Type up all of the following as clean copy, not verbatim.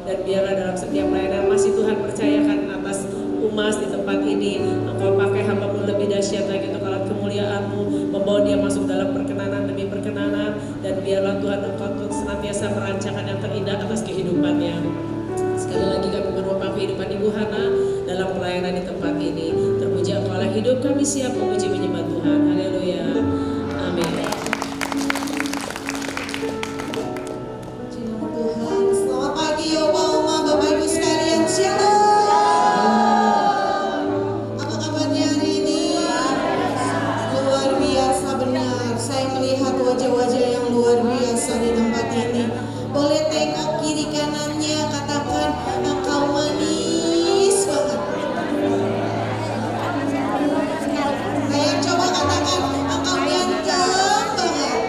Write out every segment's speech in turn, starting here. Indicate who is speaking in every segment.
Speaker 1: Dan biarlah dalam setiap pelayanan masih Tuhan percayakan atas Umas di tempat ini, Engkau pakai hamba-Mu lebih dahsyat lagi untuk alat kemuliaan-Mu, membawa dia masuk dalam perkenanan demi perkenanan, dan biarlah Tuhan Engkau senantiasa merancangkan yang terindah atas kehidupannya. Sekali lagi kami menumpang kehidupan Ibu Hana dalam pelayanan di tempat ini. Terpuji Engkau Allah hidup, kami siap memuji menyembah Tuhan. Haleluya. Amin.
Speaker 2: Tuhan, selamat pagi Opa Oma, Bapak Ibu sekalian, shalom. Apa kabarnya hari ini? Luar biasa benar. Saya melihat wajah-wajah yang luar biasa di tempat ini. Boleh tengok kiri kanannya, katakan engkau manis banget. Saya coba katakan engkau ganteng banget.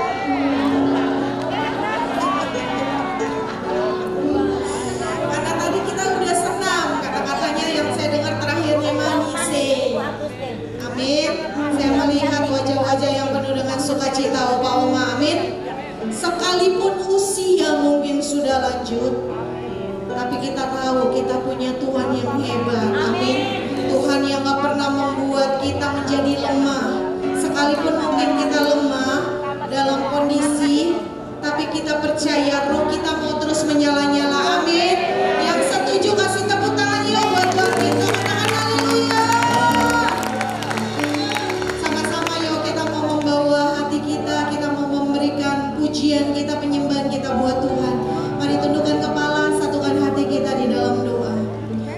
Speaker 2: Karena tadi kita udah senang, kata-katanya yang saya dengar terakhirnya manis. Amin. Saya melihat wajah-wajah yang penuh dengan sukacita, Opa Oma. Amin. Sekalipun usia mungkin sudah lanjut, tapi kita tahu kita punya Tuhan yang hebat. Amin. Tuhan yang gak pernah membuat kita menjadi lemah. Sekalipun mungkin kita lemah dalam kondisi, tapi kita percaya roh kita mau terus menyala-nyala. Amin. Yang setuju kasih tepuk tangan yuk buat Tuhan kita. Katakan haleluya. Sama-sama yuk kita mau membawa hati kita, kita mau memberikan pujian kita, penyembahan kita buat Tuhan. Mari tundukkan kepala, satukan hati kita di dalam doa.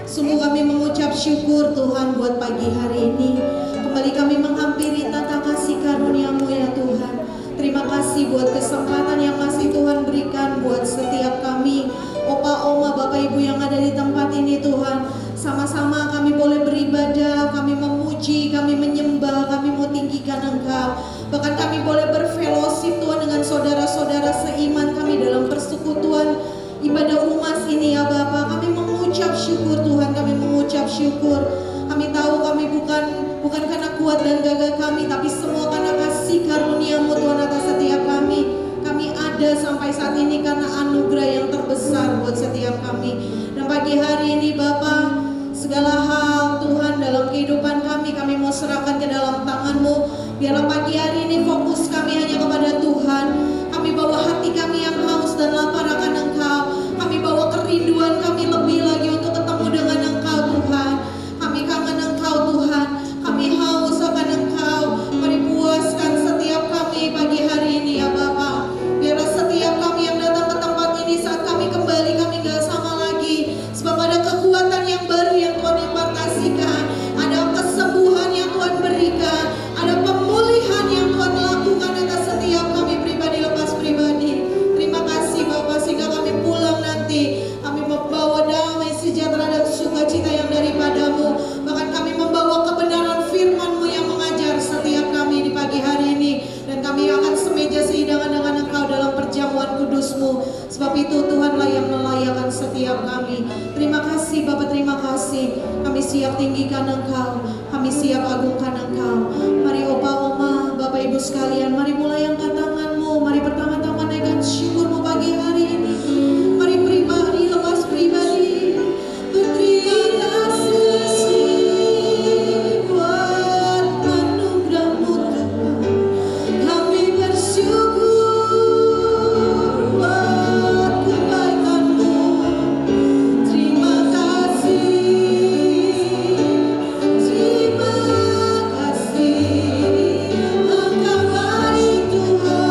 Speaker 2: Sungguh kami mengucap syukur Tuhan buat pagi hari ini. Kembali kami menghampiri tata kasih karunia-Mu ya Tuhan. Terima kasih buat kesempatan yang masih Tuhan berikan buat setiap kami, Opa, Oma, Bapak, Ibu yang ada di tempat ini Tuhan. Sama-sama kami boleh beribadah, kami memuji, kami menyembah, kami mau tinggikan Engkau. Bahkan kami boleh berfellowship Tuhan dengan saudara-saudara seiman kami dalam persekutuan ibadah Umas ini ya Bapa. Kami mengucap syukur Tuhan, kami mengucap syukur. Kami tahu kami bukan karena kuat dan gagah kami, tapi semua karena kasih karunia-Mu Tuhan atas setiap kami. Kami ada sampai saat ini karena anugerah yang terbesar buat setiap kami. Dan pagi hari ini Bapa, segala hal Tuhan dalam kehidupan kami mau serahkan ke dalam tangan-Mu. Biarlah pagi hari ini fokus kami hanya kepada Tuhan. Kami bawa hati kami yang haus dan lapar akan Engkau. Kami bawa kerinduan kami lebih lagi untuk ketemu dengan Engkau Tuhan. Kami kangen Engkau Tuhan. Kami haus akan Engkau. Mari puaskan setiap kami pagi hari ini ya Bapa. Biarlah setiap kami yang datang ke tempat ini saat kami kembali kami gak sama lagi. Sebab ada kekuatan yang baru yang Tuhan impartasikan. Ada kesembuhan yang Tuhan berikan. Ada pemulihan yang Tuhan lakukan atas setiap kami pribadi lepas pribadi. Terima kasih Bapak sehingga kami pulang nanti. Kami membawa damai sejahtera dan sukacita yang daripada-Mu. Bahkan kami membawa kebenaran firman-Mu yang mengajar setiap kami di pagi hari ini. Dan kami akan semeja sehidangan dengan Engkau dalam perjamuan kudus-Mu. Sebab itu Tuhanlah yang melayakan setiap kami. Terima kasih Bapak, terima kasih. Kami siap tinggikan Engkau. Kami siap agungkan Engkau. Mari Opa, Oma, Bapak Ibu sekalian, mari mulai angkat tangan-Mu. Mari pertama-tama naikkan syukur-Mu pagi hari ini. Mari pribadi lepas pribadi. Berterima kasih buat anugerah-Mu Tuhan. Kami bersyukur buat kebaikan-Mu. Terima kasih, terima kasih. Engkau baik Tuhan.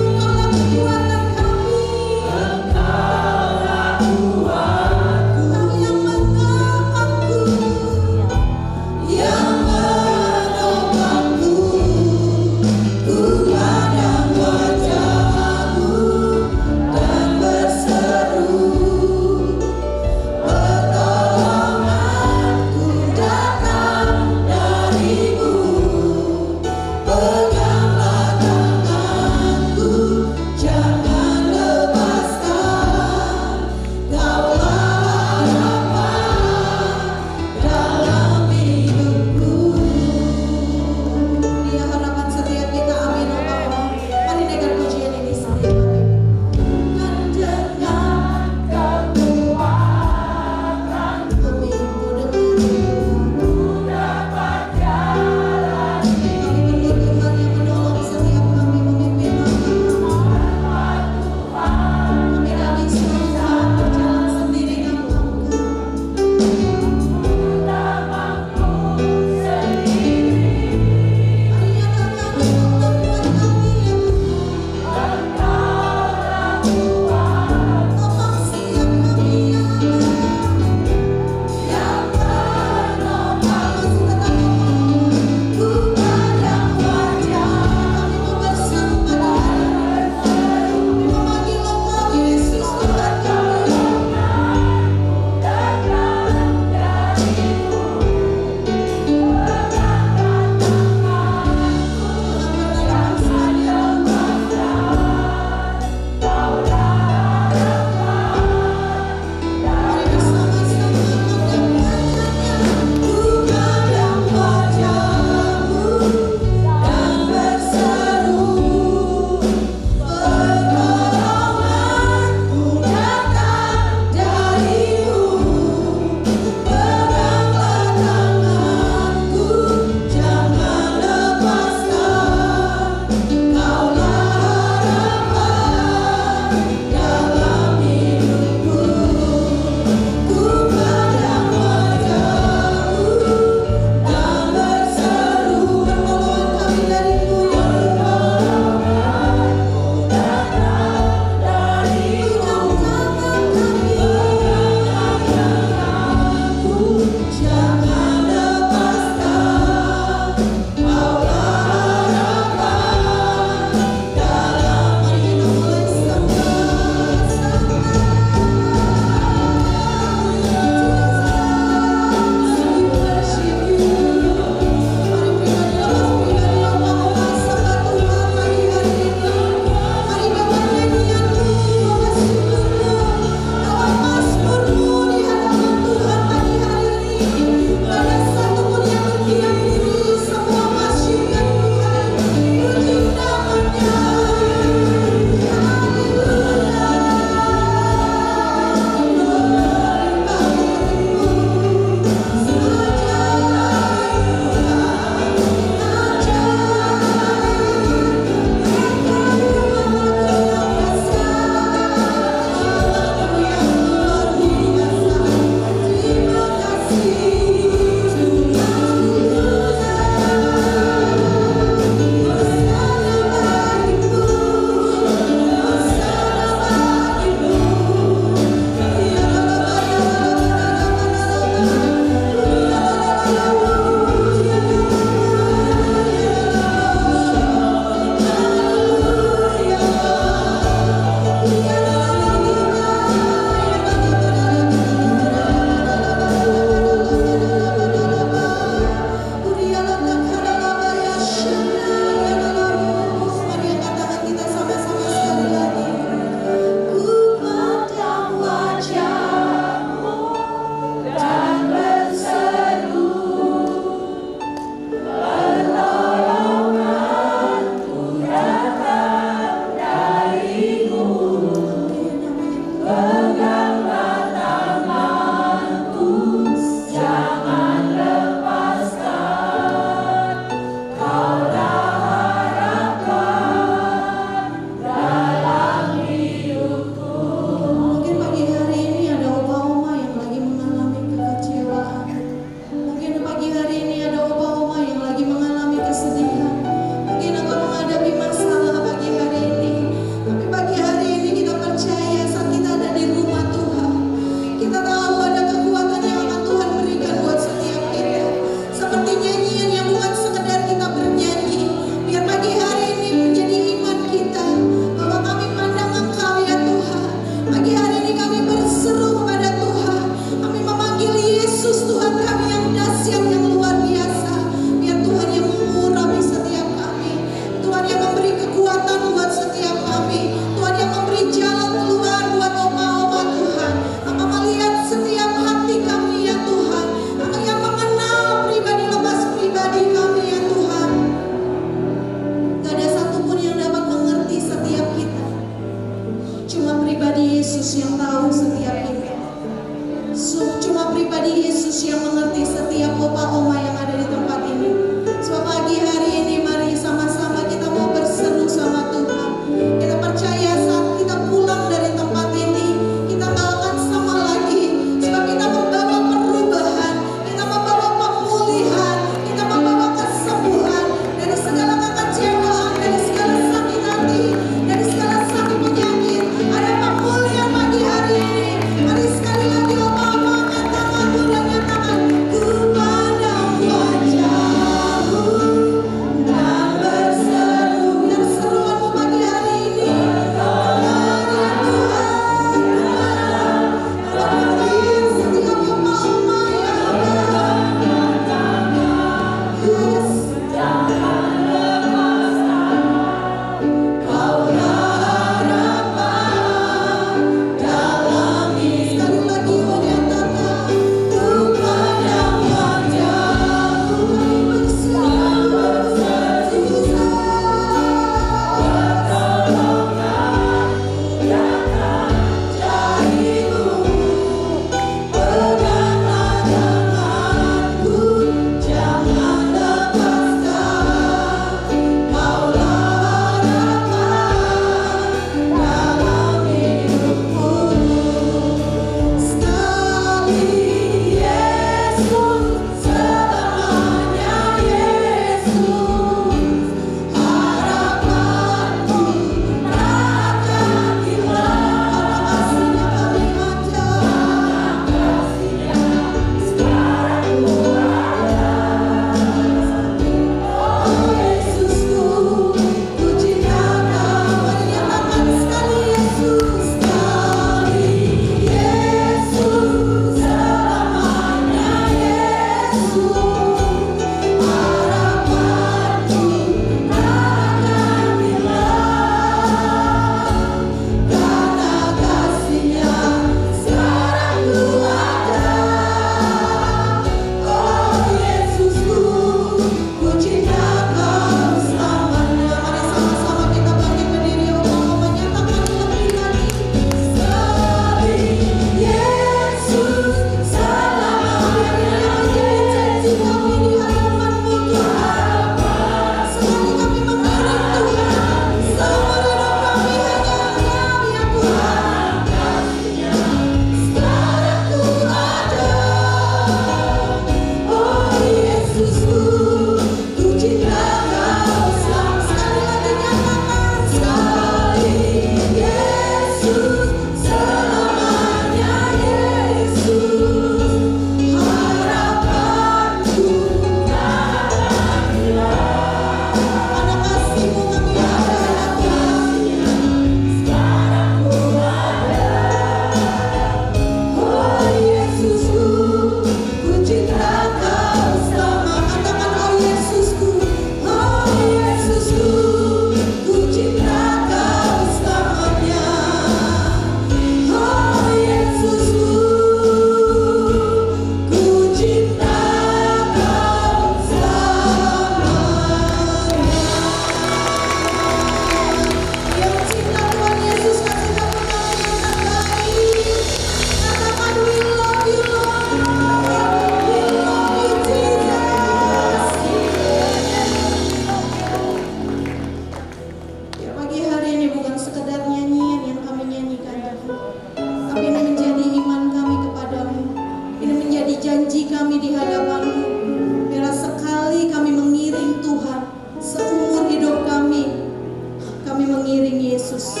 Speaker 2: Yesus.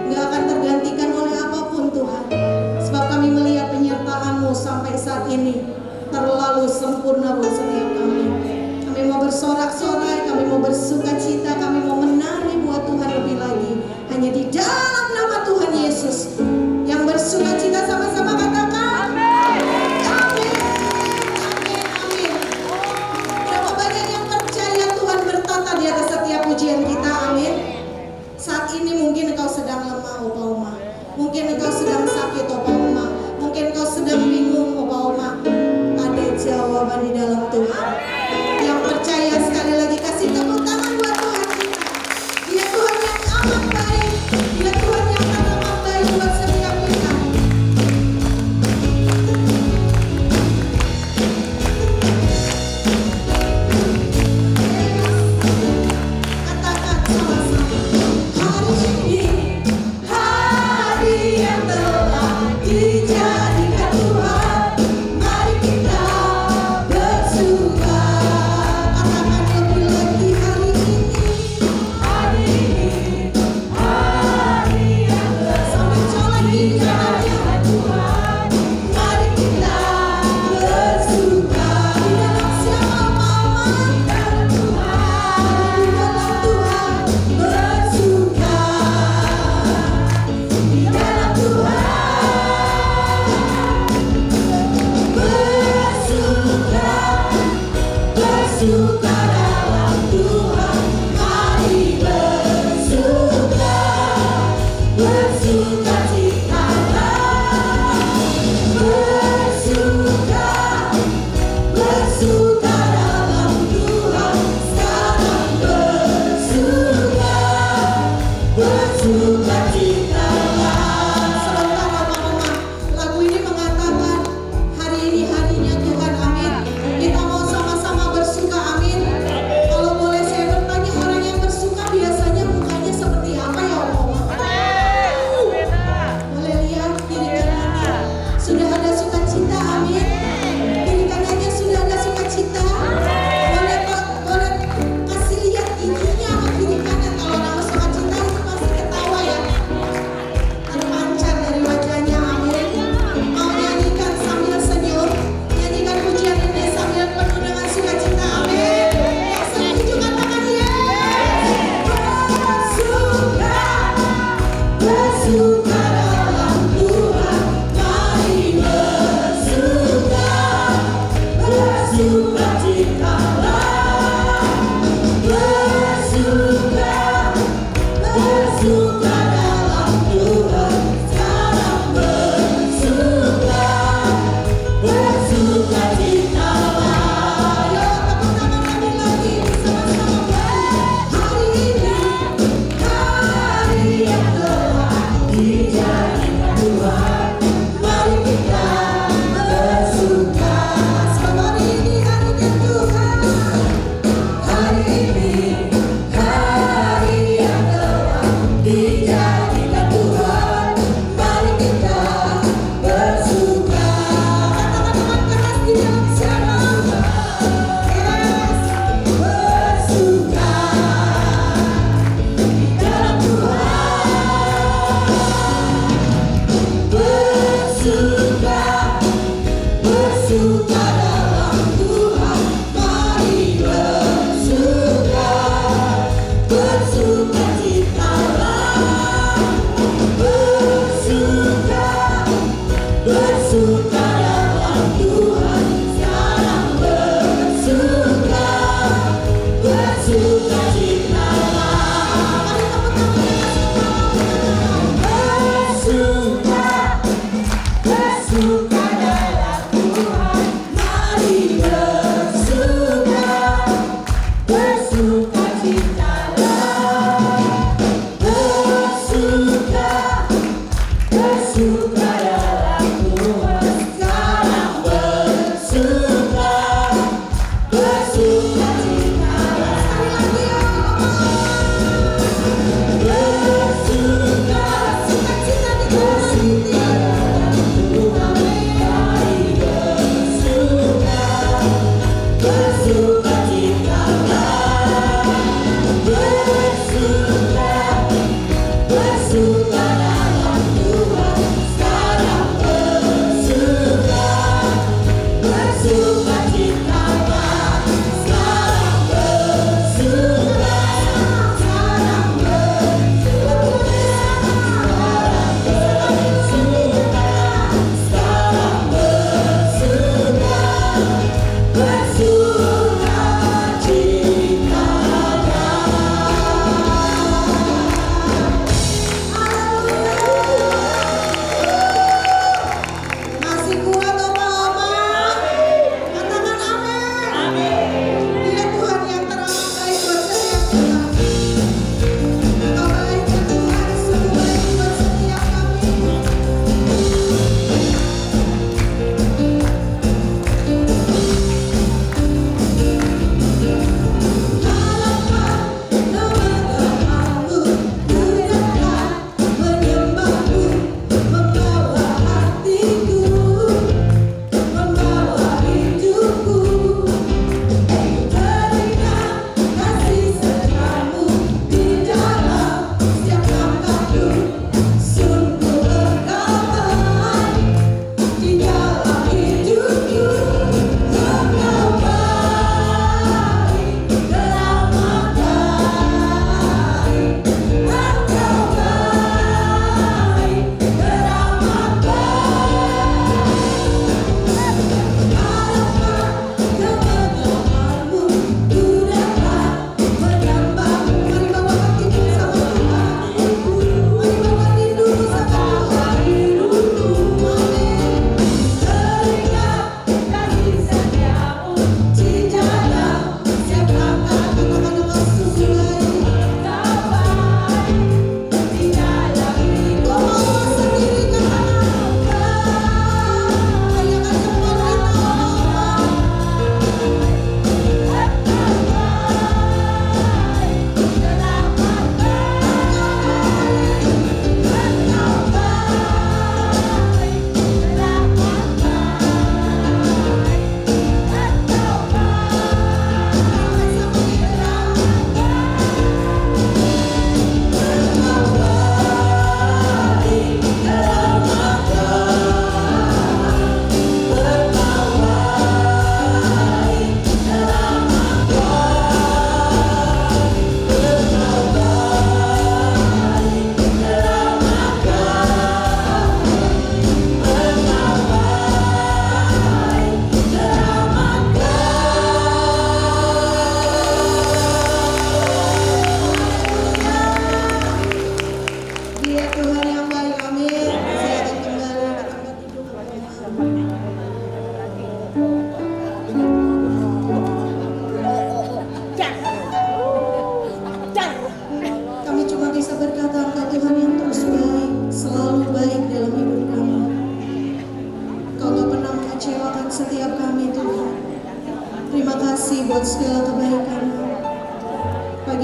Speaker 2: Nggak akan tergantikan oleh apapun Tuhan. Sebab kami melihat penyertaan-Mu sampai saat ini terlalu sempurna buat setiap kami. Kami mau bersorak-sorai, kami mau bersuka cita, kami mau menari buat Tuhan lebih lagi. Hanya di dalam nama Tuhan Yesus. Yang bersuka cita sama-sama katakan amin. Amin. Amin. Amin. Berapa banyak yang percaya Tuhan bertata di atas setiap pujian kita. Amin. Saat ini mungkin engkau sedang lemah, Opa Oma. Mungkin engkau sedang sakit, Opa Oma. Mungkin engkau sedang bingung, Opa Oma. Ada jawaban di dalam Tuhan.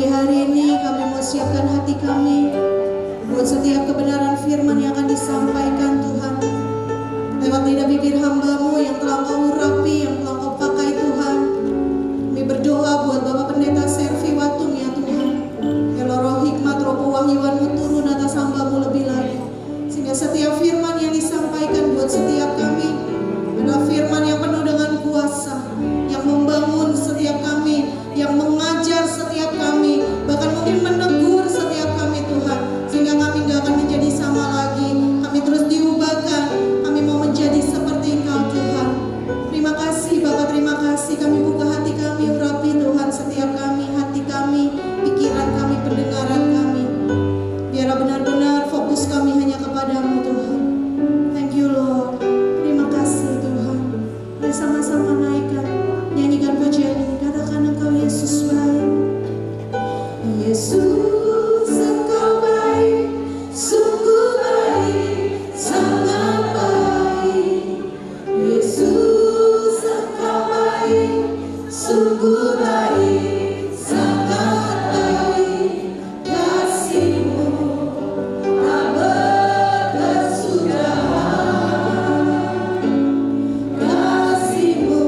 Speaker 2: hari ini kami mau siapkan hati kami buat setiap kebenaran firman yang akan disampaikan Tuhan. Lewat lidah bibir hamba-Mu yang telah Kau urapi, yang telah Kau pakai Tuhan. Kami berdoa buat Bapak Pendeta Servi Watung ya Tuhan. Biarlah roh hikmat, roh pewahyuan-Mu turun atas hamba-Mu lebih lagi. Sehingga setiap firman yang disampaikan buat setiap kami adalah firman yang penuh dengan kuasa, yang membangun setiap kami, yang mengajar setiap kami, bahkan mungkin menegur setiap kami Tuhan. Sehingga kami gak akan menjadi sama lagi. Kami terus diubahkan. Kami mau menjadi seperti Engkau Tuhan. Terima kasih Bapak, terima kasih. Kami buka hati kami, urapi Tuhan setiap kami, hati kami, pikiran kami, pendengaran kami. Biar benar-benar fokus kami hanya kepada-Mu Tuhan. Thank you Lord. Terima kasih Tuhan. Mari sama-sama naikkan, nyanyikan pujian ini. Katakan Engkau Yesus baik. Yesus Engkau baik, sungguh baik, sangat baik. Yesus Engkau baik, sungguh baik, sangat baik. Kasih-Mu tak berkesudahan, kasih-Mu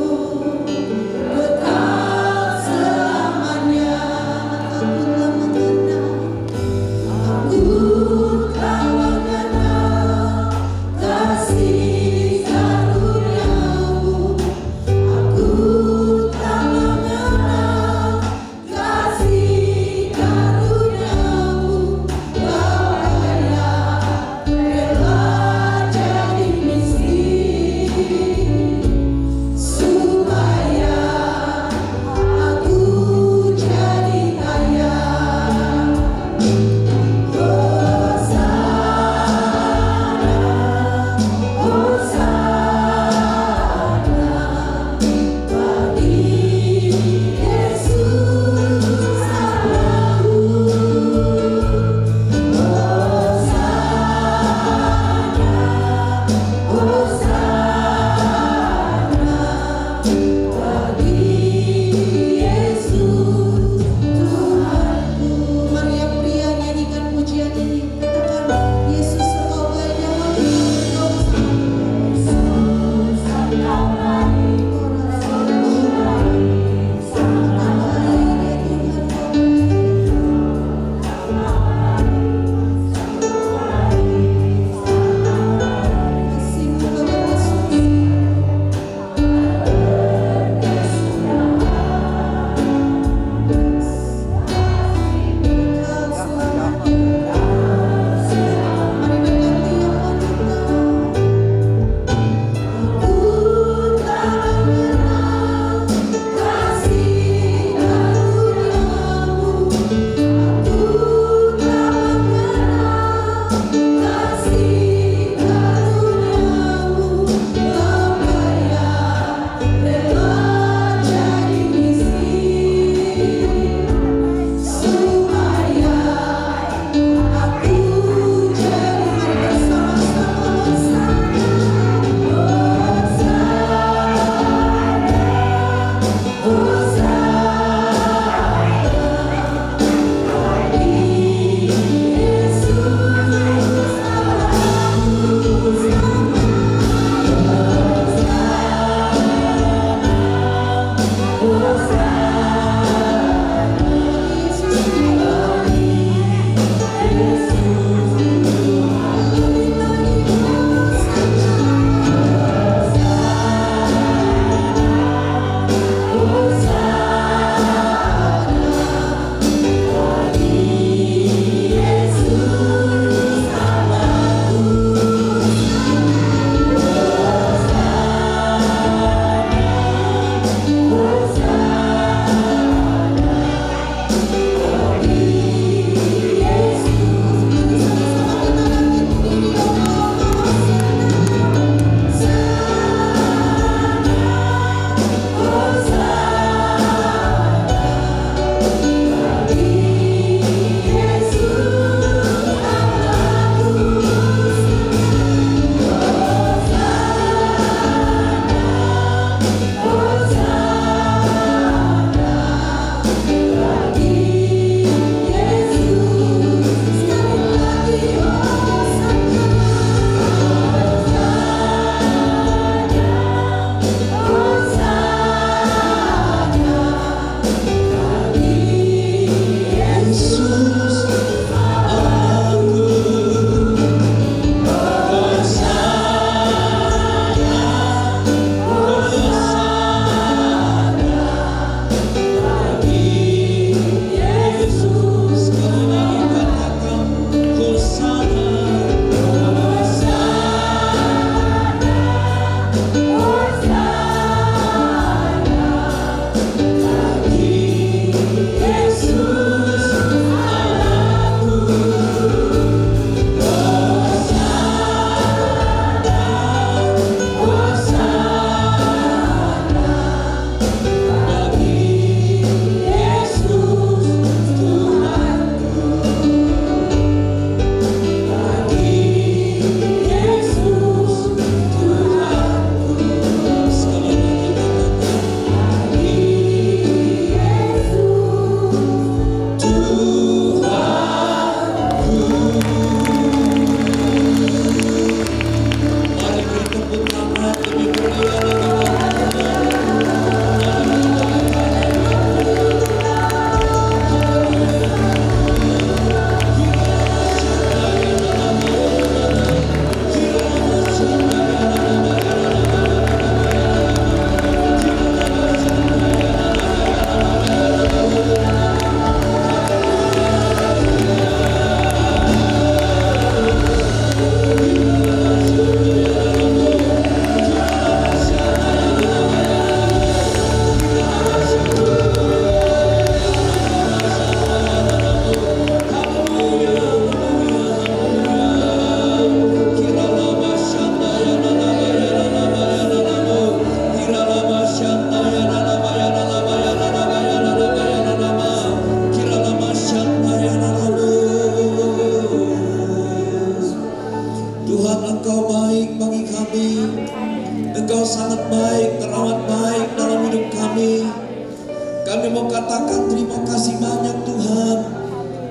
Speaker 2: kekal selamanya. Aku telah mengenal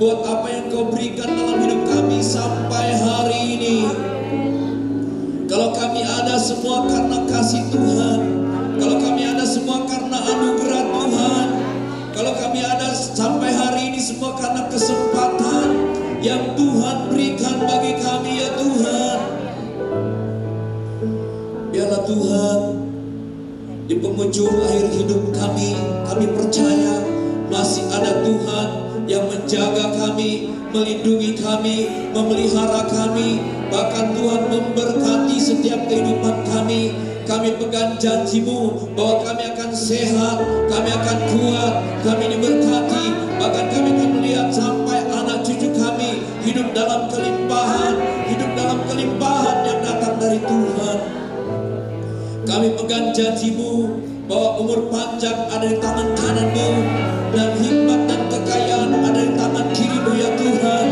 Speaker 3: buat apa yang Kau berikan dalam hidup kami sampai hari ini. Kalau kami ada semua karena kasih Tuhan, kalau kami ada semua karena anugerah Tuhan, kalau kami ada sampai hari ini semua karena kesempatan yang Tuhan berikan bagi kami ya Tuhan. Biarlah Tuhan, di penghujung akhir hidup kami percaya masih ada Tuhan yang menjaga kami, melindungi kami, memelihara kami. Bahkan Tuhan memberkati setiap kehidupan kami. Kami pegang janji-Mu bahwa kami akan sehat, kami akan kuat, kami diberkati. Bahkan kami akan melihat sampai anak cucu kami hidup dalam kelimpahan yang datang dari Tuhan. Kami pegang janji-Mu bahwa umur panjang ada di tangan kanan-Mu, dan hikmat dan kekayaan ada di tangan kiri-Mu ya Tuhan.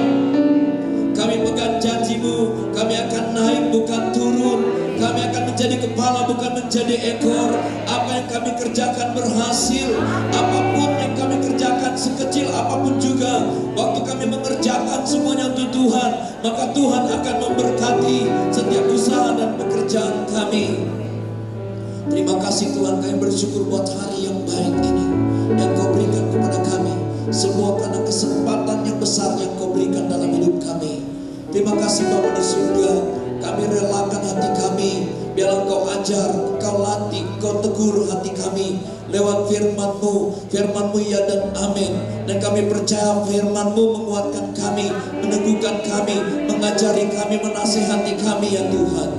Speaker 3: Kami pegang janji-Mu, kami akan naik bukan turun, kami akan menjadi kepala bukan menjadi ekor. Apa yang kami kerjakan berhasil, apapun yang kami kerjakan sekecil apapun juga, waktu kami mengerjakan semuanya untuk Tuhan, maka Tuhan akan memberkati setiap usaha dan pekerjaan kami. Terima kasih Tuhan, kami bersyukur buat hari yang baik ini yang Kau berikan kepada kami. Semua karena kesempatan yang besar yang Kau berikan dalam hidup kami. Terima kasih Bapa di surga, kami relakan hati kami. Biarlah Kau ajar, Kau latih, Kau tegur hati kami lewat firman-Mu. Firman-Mu ya dan amin. Dan kami percaya firman-Mu menguatkan kami, meneguhkan kami, mengajari kami, menasihati kami ya Tuhan.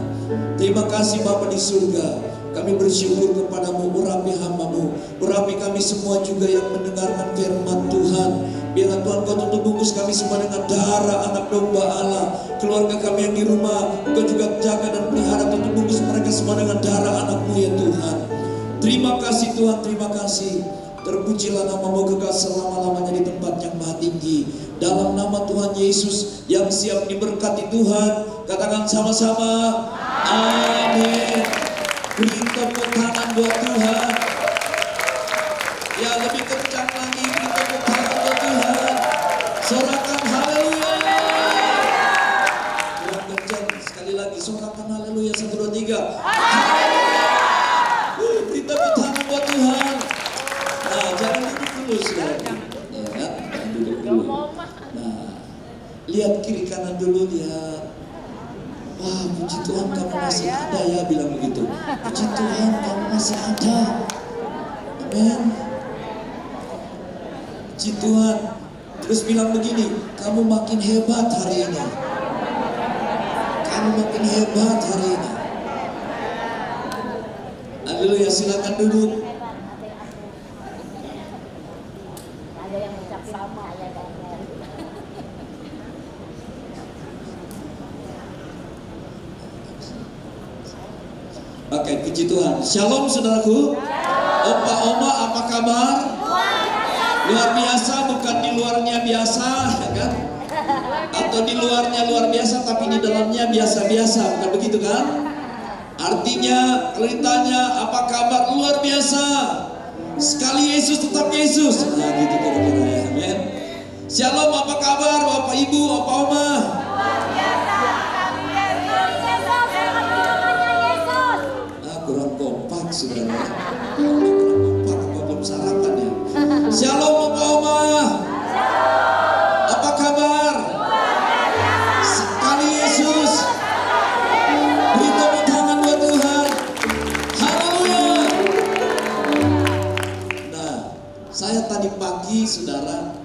Speaker 3: Terima kasih Bapa di surga. Kami bersyukur kepada-Mu, urapi hamba-Mu, urapi kami semua juga yang mendengarkan firman Tuhan. Biarlah Tuhan Kau tutup bungkus kami semua dengan darah anak domba Allah. Keluarga kami yang di rumah, Kau juga jaga dan pelihara, tutup bungkus mereka semua dengan darah anak-Mu ya Tuhan. Terima kasih Tuhan, terima kasih. Terpujilah nama-Mu kekal selama-lamanya di tempat yang maha tinggi. Dalam nama Tuhan Yesus yang siap diberkati Tuhan, katakan sama-sama, amin. Beri tepuk tangan buat Tuhan. Ya, lebih kencang lagi, beri tepuk tangan buat Tuhan. Sorakan haleluya. Kurang kencang, sekali lagi sorakan haleluya. 1, 2, 3. Haleluya. Beri tepuk tangan buat Tuhan. Nah, jangan duduk dulu sekali. Ya kan? Jangan duduk dulu. Nah, lihat kiri kanan dulu, lihat. Wah, puji Tuhan kamu masih ada ya, bilang begitu. Puji Tuhan kamu masih ada. Amin. Puji Tuhan. Terus bilang begini, kamu makin hebat hari ini. Kamu makin hebat hari ini. Haleluya, silakan duduk.
Speaker 4: Ada yang ucap sama ya.
Speaker 3: Oke, puji Tuhan. Shalom saudaraku. Opa Oma apa kabar? Luar biasa, bukan di luarnya biasa, ya kan? Atau di luarnya luar biasa tapi di dalamnya biasa-biasa, bukan begitu kan? Artinya, kalau ditanya apa kabar, luar biasa. Sekali Yesus tetap Yesus. Nah, gitu kira-kira ya, amin. Shalom apa kabar Bapak Ibu, Opa Oma? Kurang kompak saudara. Kurang kompak, apa belum sarapan ya? Shalom Opa Oma. Apa kabar? Sekali Yesus. Beri tepuk tangan buat Tuhan. Haleluya. Nah, saya tadi pagi saudara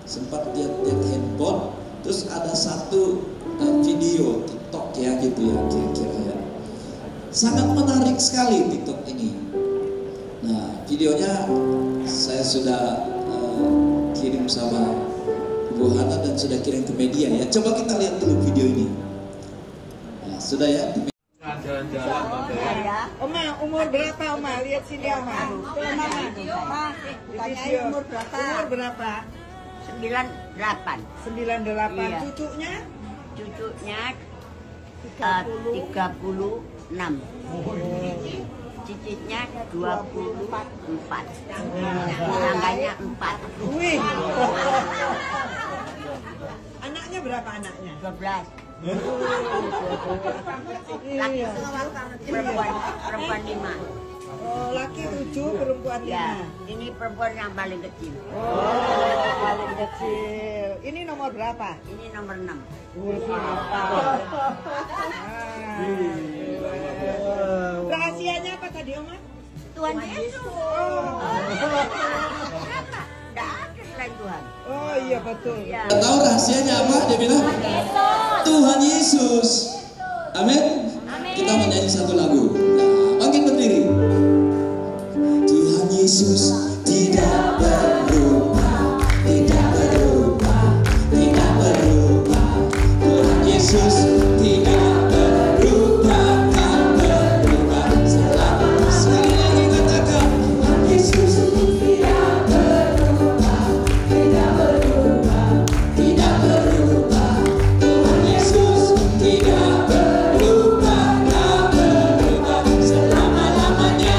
Speaker 3: sempat lihat handphone, terus ada satu video TikTok ya gitu ya, kira-kira ya. Sangat menarik sekali TikTok ini. Nah, videonya saya sudah kirim sama Bu Hana dan sudah kirim ke media ya. Coba kita lihat dulu video ini. Nah, sudah ya.
Speaker 5: Jalan-jalan Oma, umur berapa Oma? Lihat sini Oma.
Speaker 4: Tanya umur berapa?
Speaker 5: Umur berapa?
Speaker 4: 98.
Speaker 5: 98.
Speaker 4: Iya.
Speaker 5: Cucunya?
Speaker 4: Cucunya 36. Cicitnya 24. Tangganya 4.
Speaker 5: Wih. berapa anaknya?
Speaker 4: 12. Laki
Speaker 5: Iya.
Speaker 4: semua, perempuan 5.
Speaker 5: Oh, laki 7, perempuan 5.
Speaker 4: Ya, ini perempuan yang paling kecil.
Speaker 5: Oh, paling kecil. Ini nomor berapa?
Speaker 4: Ini nomor 6.
Speaker 5: Rahasianya apa tadi, Oma?
Speaker 4: Tuhan Yesus. Tidak ada selain Tuhan.
Speaker 5: Oh iya betul.
Speaker 4: Ya.
Speaker 3: Tahu rahasianya apa? Dia bilang Tuhan Yesus. Amin. Kita menyanyi satu lagu. Nah, bangkit berdiri. Tuhan Yesus tidak berubah, tidak berubah, tidak berubah. Tuhan Yesus tidak berubah, tak berubah. Selama sekali lagi katakan Tuhan Yesus tidak berubah, tidak berubah, tidak berubah. Tuhan Yesus tidak berubah, tak berubah selama-lamanya.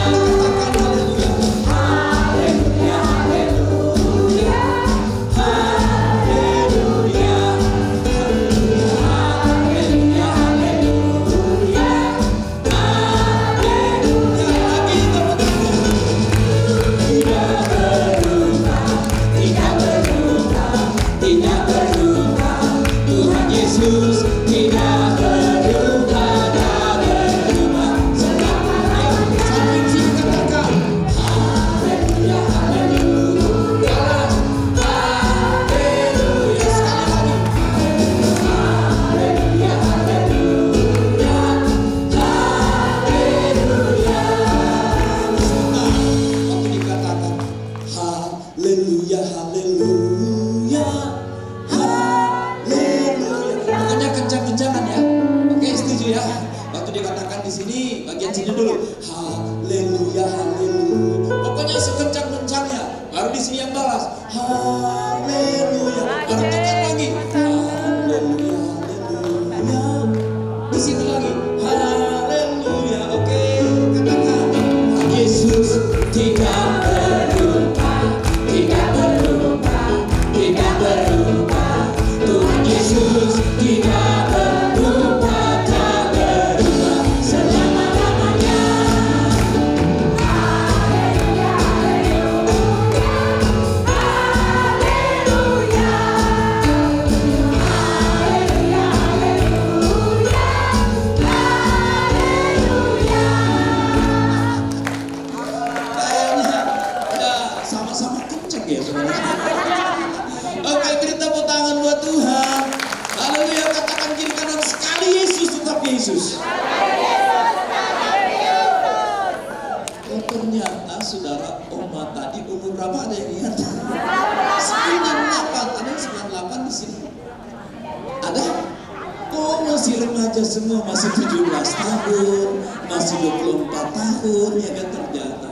Speaker 3: Semua masih 17 tahun, masih 24 tahun, ya kan ternyata,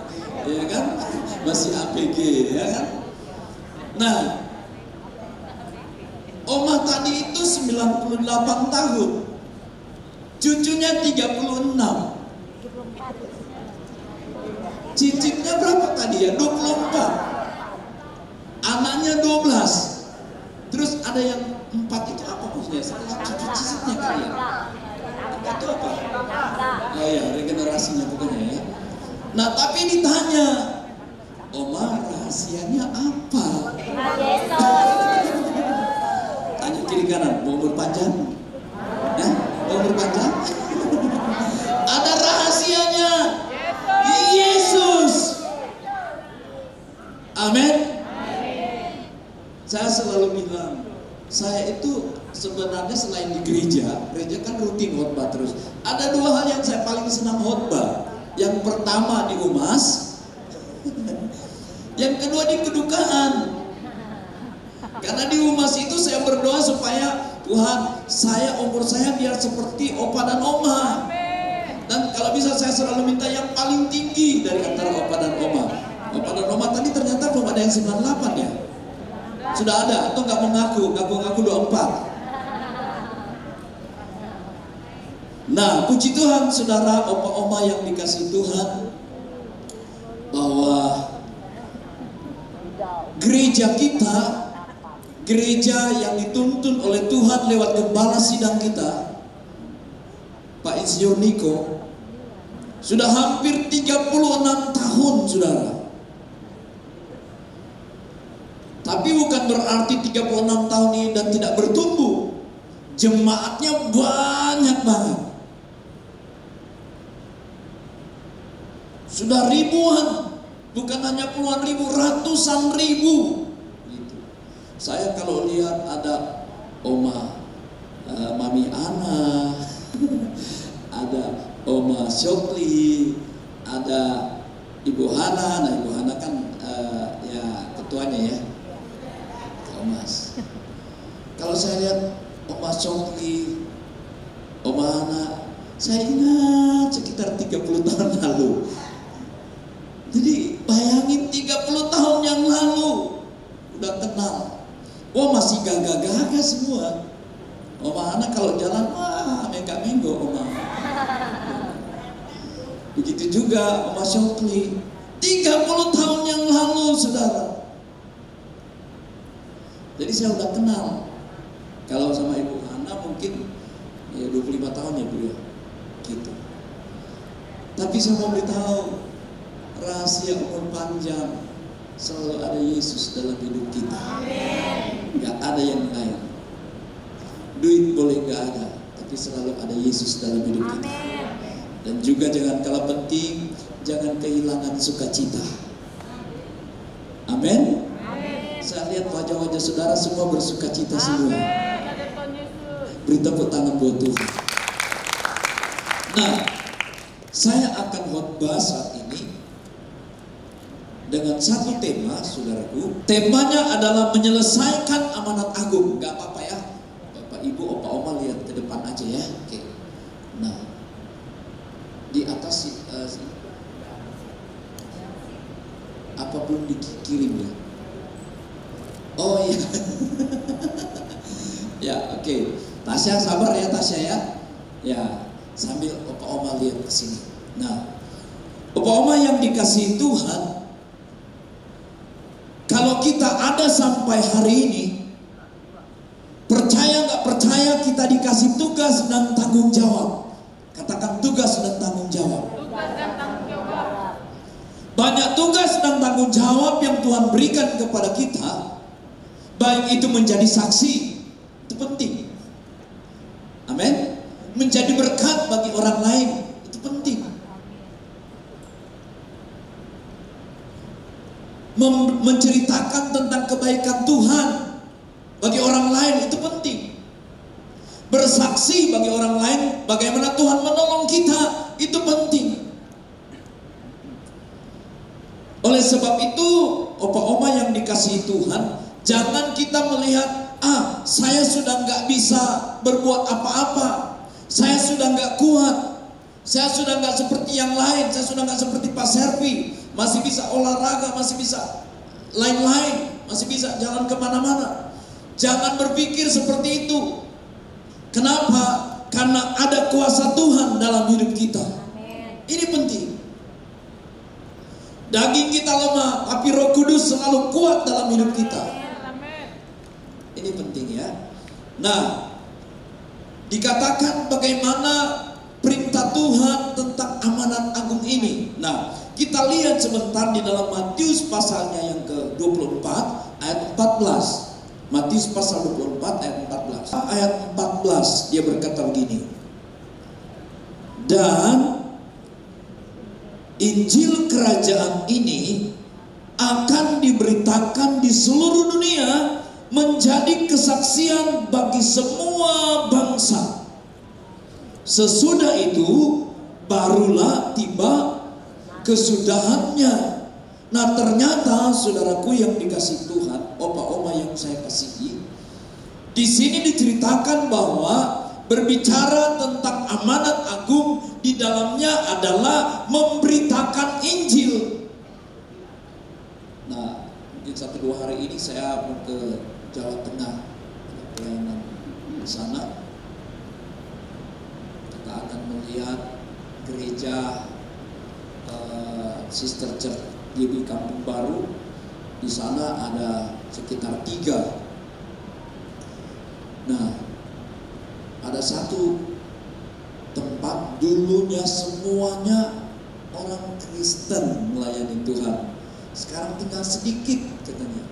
Speaker 3: ya kan, masih APG, ya kan. Nah, Oma tadi itu 98 tahun, cucunya 36, cicitnya berapa tadi ya? 24, anaknya 12, terus ada yang 4 itu apa maksudnya? Setelah cucu cicitnya kali ya? Itu apa? Oh ya, regenerasinya pokoknya ya. Nah, tapi ditanya, Oma rahasianya apa? Tanya kiri kanan, mau umur panjang? Ya, mau umur panjang? Ada rahasianya, Yesus. Amin. Saya selalu bilang, saya itu sebenarnya selain di gereja kan rutin khotbah terus. Ada 2 hal yang saya paling senang khotbah. Yang pertama di UMAS, yang kedua di kedukaan. Karena di UMAS itu saya berdoa supaya Tuhan, umur saya biar seperti opa dan oma. Dan kalau bisa saya selalu minta yang paling tinggi dari antara opa dan oma. Opa dan oma tadi ternyata belum ada yang 98 ya. Sudah ada atau nggak mengaku 24. Nah, puji Tuhan saudara, opa-oma yang dikasih Tuhan, bahwa gereja kita gereja yang dituntun oleh Tuhan lewat gembala sidang kita, Pak Insinyur Niko, sudah hampir 36 tahun, saudara. Tapi bukan berarti 36 tahun ini dan tidak bertumbuh. Jemaatnya banyak banget. Sudah ribuan, bukan hanya puluhan ribu, ratusan ribu. Gitu. Saya kalau lihat ada Oma Mami Ana, ada Oma Syokli, ada Ibu Hana. Nah, Ibu Hana kan ya ketuanya ya, Mas. Kalau saya lihat Oma Syokli, Oma Hana, saya ingat sekitar 30 tahun lalu. Jadi bayangin 30 tahun yang lalu udah kenal. Oh, masih gagah-gagah semua. Oma Hana kalau jalan, wah, menggo Oma. Begitu juga Oma Syokli. 30 tahun yang lalu, saudara. Jadi saya udah kenal. Kalau sama Ibu Hana mungkin ya 25 tahun ya Bu ya. Gitu. Tapi saya mau beritahu, rahasia umur panjang selalu ada Yesus dalam hidup kita. Amin. Gak ada yang lain. Duit boleh gak ada, tapi selalu ada Yesus dalam hidup kita. Amin. Dan juga jangan kalah penting, jangan kehilangan sukacita. Amin. Saya lihat wajah-wajah saudara semua bersukacita semua. Beri tepuk tangan buat Tuhan. Nah, saya akan khotbah saat ini dengan satu tema, saudaraku. Temanya adalah menyelesaikan amanat agung. Gak apa-apa ya, Bapak Ibu, Opa Oma lihat ke depan aja ya. Oke. Nah, di atas apa belum dikirim ya? Oh iya. Ya, oke. Tasya sabar ya, Tasya ya. Ya, sambil Opa Oma lihat ke sini. Nah, Opa Oma yang dikasihi Tuhan, kalau kita ada sampai hari ini, percaya nggak percaya kita dikasih tugas dan tanggung jawab. Katakan tugas dan tanggung jawab. Banyak tugas dan tanggung jawab yang Tuhan berikan kepada kita. Baik itu menjadi saksi, itu penting. Amin. Menjadi berkat bagi orang lain, itu penting. Menceritakan tentang kebaikan Tuhan bagi orang lain, itu penting. Bersaksi bagi orang lain bagaimana Tuhan menolong kita, itu penting. Oleh sebab itu, Opa-oma yang dikasihi Tuhan, jangan kita melihat, saya sudah nggak bisa berbuat apa-apa, saya sudah nggak kuat, saya sudah nggak seperti yang lain, saya sudah nggak seperti Pak Servi, masih bisa olahraga, masih bisa lain-lain, masih bisa jalan kemana-mana. Jangan berpikir seperti itu. Kenapa? Karena ada kuasa Tuhan dalam hidup kita. Ini penting. Daging kita lemah, tapi Roh Kudus selalu kuat dalam hidup kita. Ini penting ya. Nah, dikatakan bagaimana perintah Tuhan tentang amanat agung ini. Nah, kita lihat sebentar di dalam Matius pasalnya yang ke-24 ayat 14. Matius pasal 24 ayat 14. Ayat 14 dia berkata begini. Dan Injil kerajaan ini akan diberitakan di seluruh dunia menjadi kesaksian bagi semua bangsa. Sesudah itu barulah tiba kesudahannya. Nah, ternyata saudaraku yang dikasihi Tuhan, opa-oma yang saya kasihi, di sini diceritakan bahwa berbicara tentang amanat agung, di dalamnya adalah memberitakan Injil. Nah, mungkin 1-2 hari ini saya mau ke Jawa Tengah, pelayanan di sana. Kita akan melihat gereja Sister Church di Kampung Baru. Di sana ada sekitar 3 Nah, ada satu tempat dulunya semuanya orang Kristen melayani Tuhan. Sekarang tinggal sedikit katanya.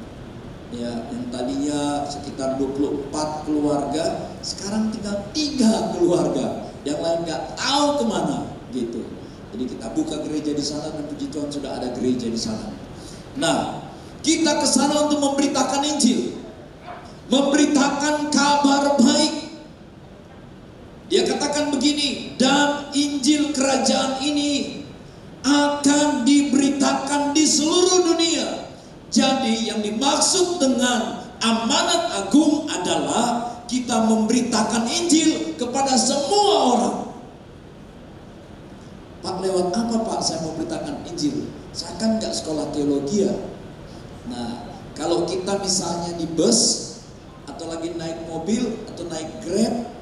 Speaker 3: Ya, yang tadinya sekitar 24 keluarga, sekarang tinggal 3 keluarga. Yang lain nggak tahu kemana gitu. Jadi kita buka gereja di sana dan puji Tuhan sudah ada gereja di sana. Nah, kita ke sana untuk memberitakan Injil, memberitakan kabar baik. Dia katakan begini, dan Injil kerajaan ini akan diberitakan di seluruh dunia. Jadi yang dimaksud dengan amanat agung adalah kita memberitakan Injil kepada semua orang. Pak, lewat apa Pak saya memberitakan Injil? Saya kan nggak sekolah teologi ya. Nah, kalau kita misalnya di bus atau lagi naik mobil atau naik Grab,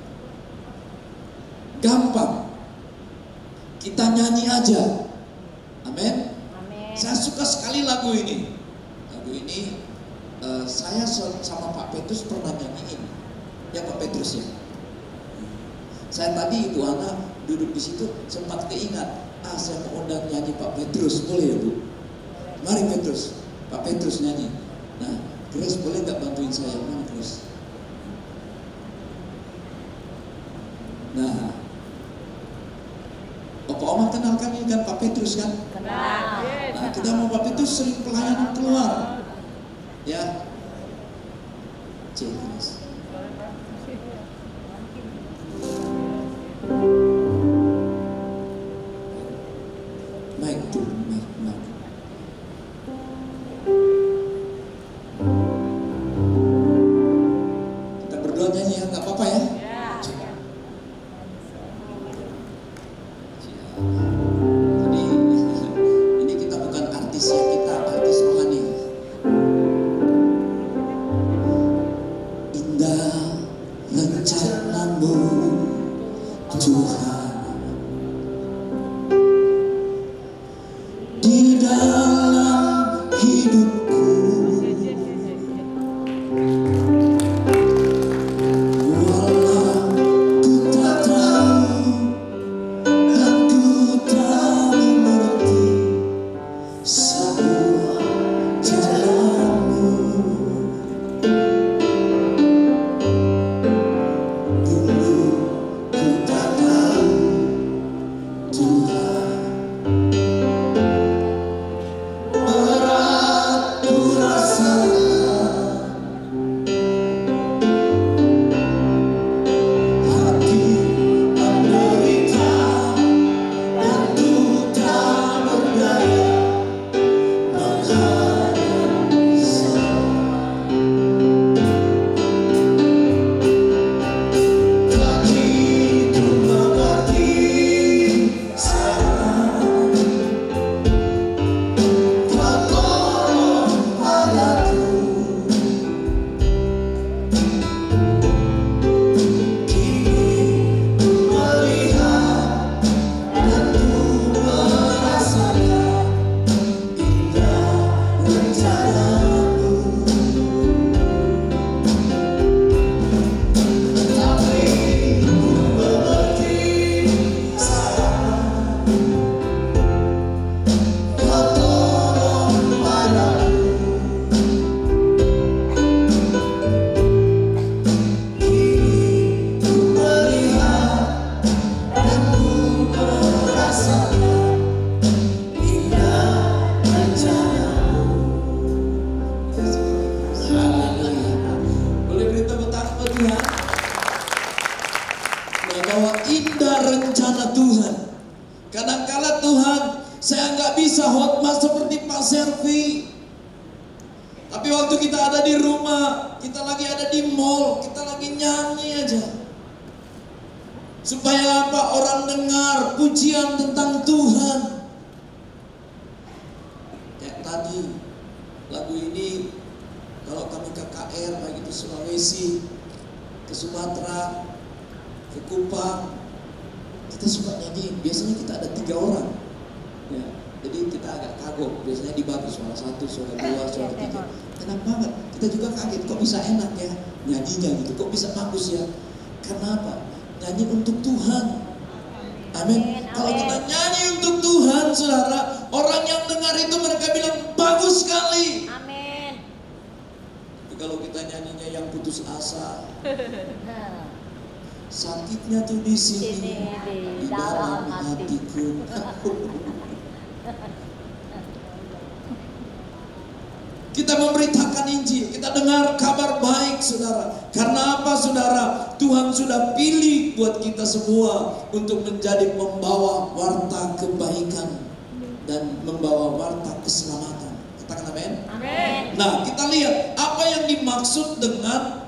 Speaker 3: gampang, kita nyanyi aja. Amin. Saya suka sekali lagu ini. Lagu ini saya sama Pak Petrus pernah nyanyiin. Ya Pak Petrus ya. Saya tadi Ibu Ana duduk di situ sempat keingat, saya mau undang nyanyi Pak Petrus, boleh ya Bu? Mari Petrus, Pak Petrus nyanyi. Nah, Grace boleh nggak bantuin saya? Mana Grace? Nah, Bapak Oma kenalkan ini kan Pak Petrus kan? Kenal. Nah, kita mau Pak Petrus sering pelayanan keluar. Ya. Grace. Mic tuh, mic. Kita berdoa nyanyi ya, nggak apa-apa ya? Jadi ini kita bukan artis ya, kita artis rohani. Indah rencanamu Tuhan di dalam hidupku, walau ku tak tahu dan ku tak mengerti semua jalanmu. Dulu ku tak tahu Tuhan, berat ku rasakan, hati menderita dan ku tak berdaya menghadapi semua. Tak itu mengerti sekarang, tak tolong padaku. Kini ku melihat dan ku merasakan indah rencanamu. Tetapi ku mengerti sekarang, kau tolong padaku. Kini ku melihat dan ku merasakan indah rencanamu. Haleluya. Boleh beri tepuk tangan buat Tuhan? Bahwa indah rencana Tuhan. Kadangkala Tuhan, saya nggak bisa khotbah seperti Pak Servi. Tapi waktu kita ada di rumah, kita lagi ada di mall, kita lagi nyanyi aja. Supaya apa? Orang dengar pujian tentang Tuhan. Kayak tadi, lagu ini kalau kami ke KR, baik itu Sulawesi, ke Sumatera, ke Kupang, kita suka nyanyi. Biasanya kita ada 3 orang. Ya, jadi kita agak kagok. Biasanya dibagi suara 1, suara 2, suara 3. Enak banget. kita juga kaget, kok bisa enak ya nyanyinya gitu, kok bisa bagus ya. Karena apa? Nyanyi untuk Tuhan. Amin. Kalau kita nyanyi untuk Tuhan, saudara, orang yang dengar itu mereka bilang bagus sekali.
Speaker 4: Amin.
Speaker 3: Tapi kalau kita nyanyinya yang putus asa, sakitnya tuh di sini, di dalam hatiku. Kita memberitakan Injil, kita dengar kabar baik, saudara. Karena apa, saudara? Tuhan sudah pilih buat kita semua untuk menjadi pembawa warta kebaikan dan membawa warta keselamatan. Katakan amin.
Speaker 4: Amin.
Speaker 3: Nah, kita lihat apa yang dimaksud dengan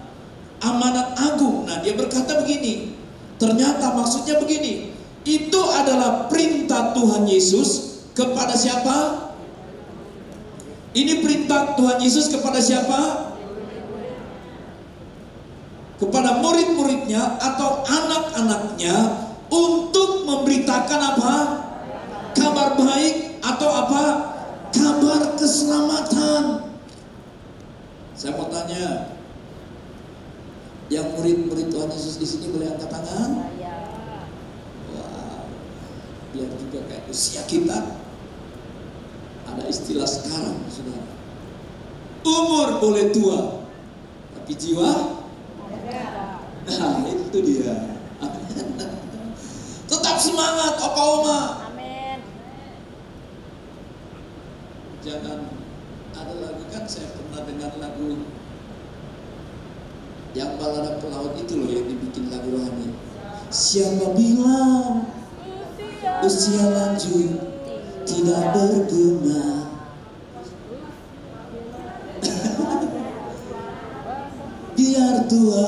Speaker 3: amanat agung. Nah, dia berkata begini. Ternyata maksudnya begini. Itu adalah perintah Tuhan Yesus kepada siapa? Ini perintah Tuhan Yesus kepada siapa? Kepada murid-muridnya atau anak-anaknya untuk memberitakan apa? Kabar baik atau apa? Kabar keselamatan. Saya mau tanya, yang murid-murid Tuhan Yesus di sini boleh angkat tangan? Wow, biar juga kayak usia kita. Ada istilah sekarang, saudara. Umur boleh tua, tapi jiwa, nah itu dia. Tetap semangat, opa oma.
Speaker 4: Amin.
Speaker 3: Jangan ada lagu, kan saya pernah dengar lagu yang balada pelaut itu loh, yang dibikin lagu rohani. Siapa bilang usia lanjut tidak berguna? Biar tua,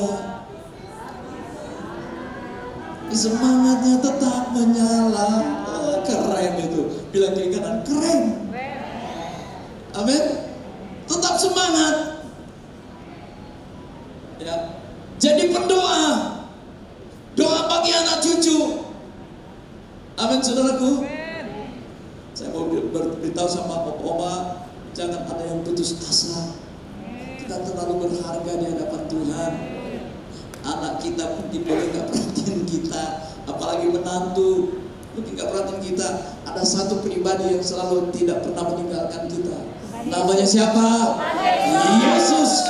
Speaker 3: semangatnya tetap menyala. Oh, keren itu, bilang kiri kanan, keren. Amin. Tetap semangat. Ya. Jadi pendoa, doa bagi anak cucu. Amin, saudaraku. Saya mau beritahu sama oma, jangan ada yang putus asa. Kita terlalu berharga di hadapan Tuhan. Anak kita mungkin boleh gak perhatiin kita, apalagi menantu mungkin gak perhatiin kita. Ada satu pribadi yang selalu tidak pernah meninggalkan kita. Namanya siapa? Yesus.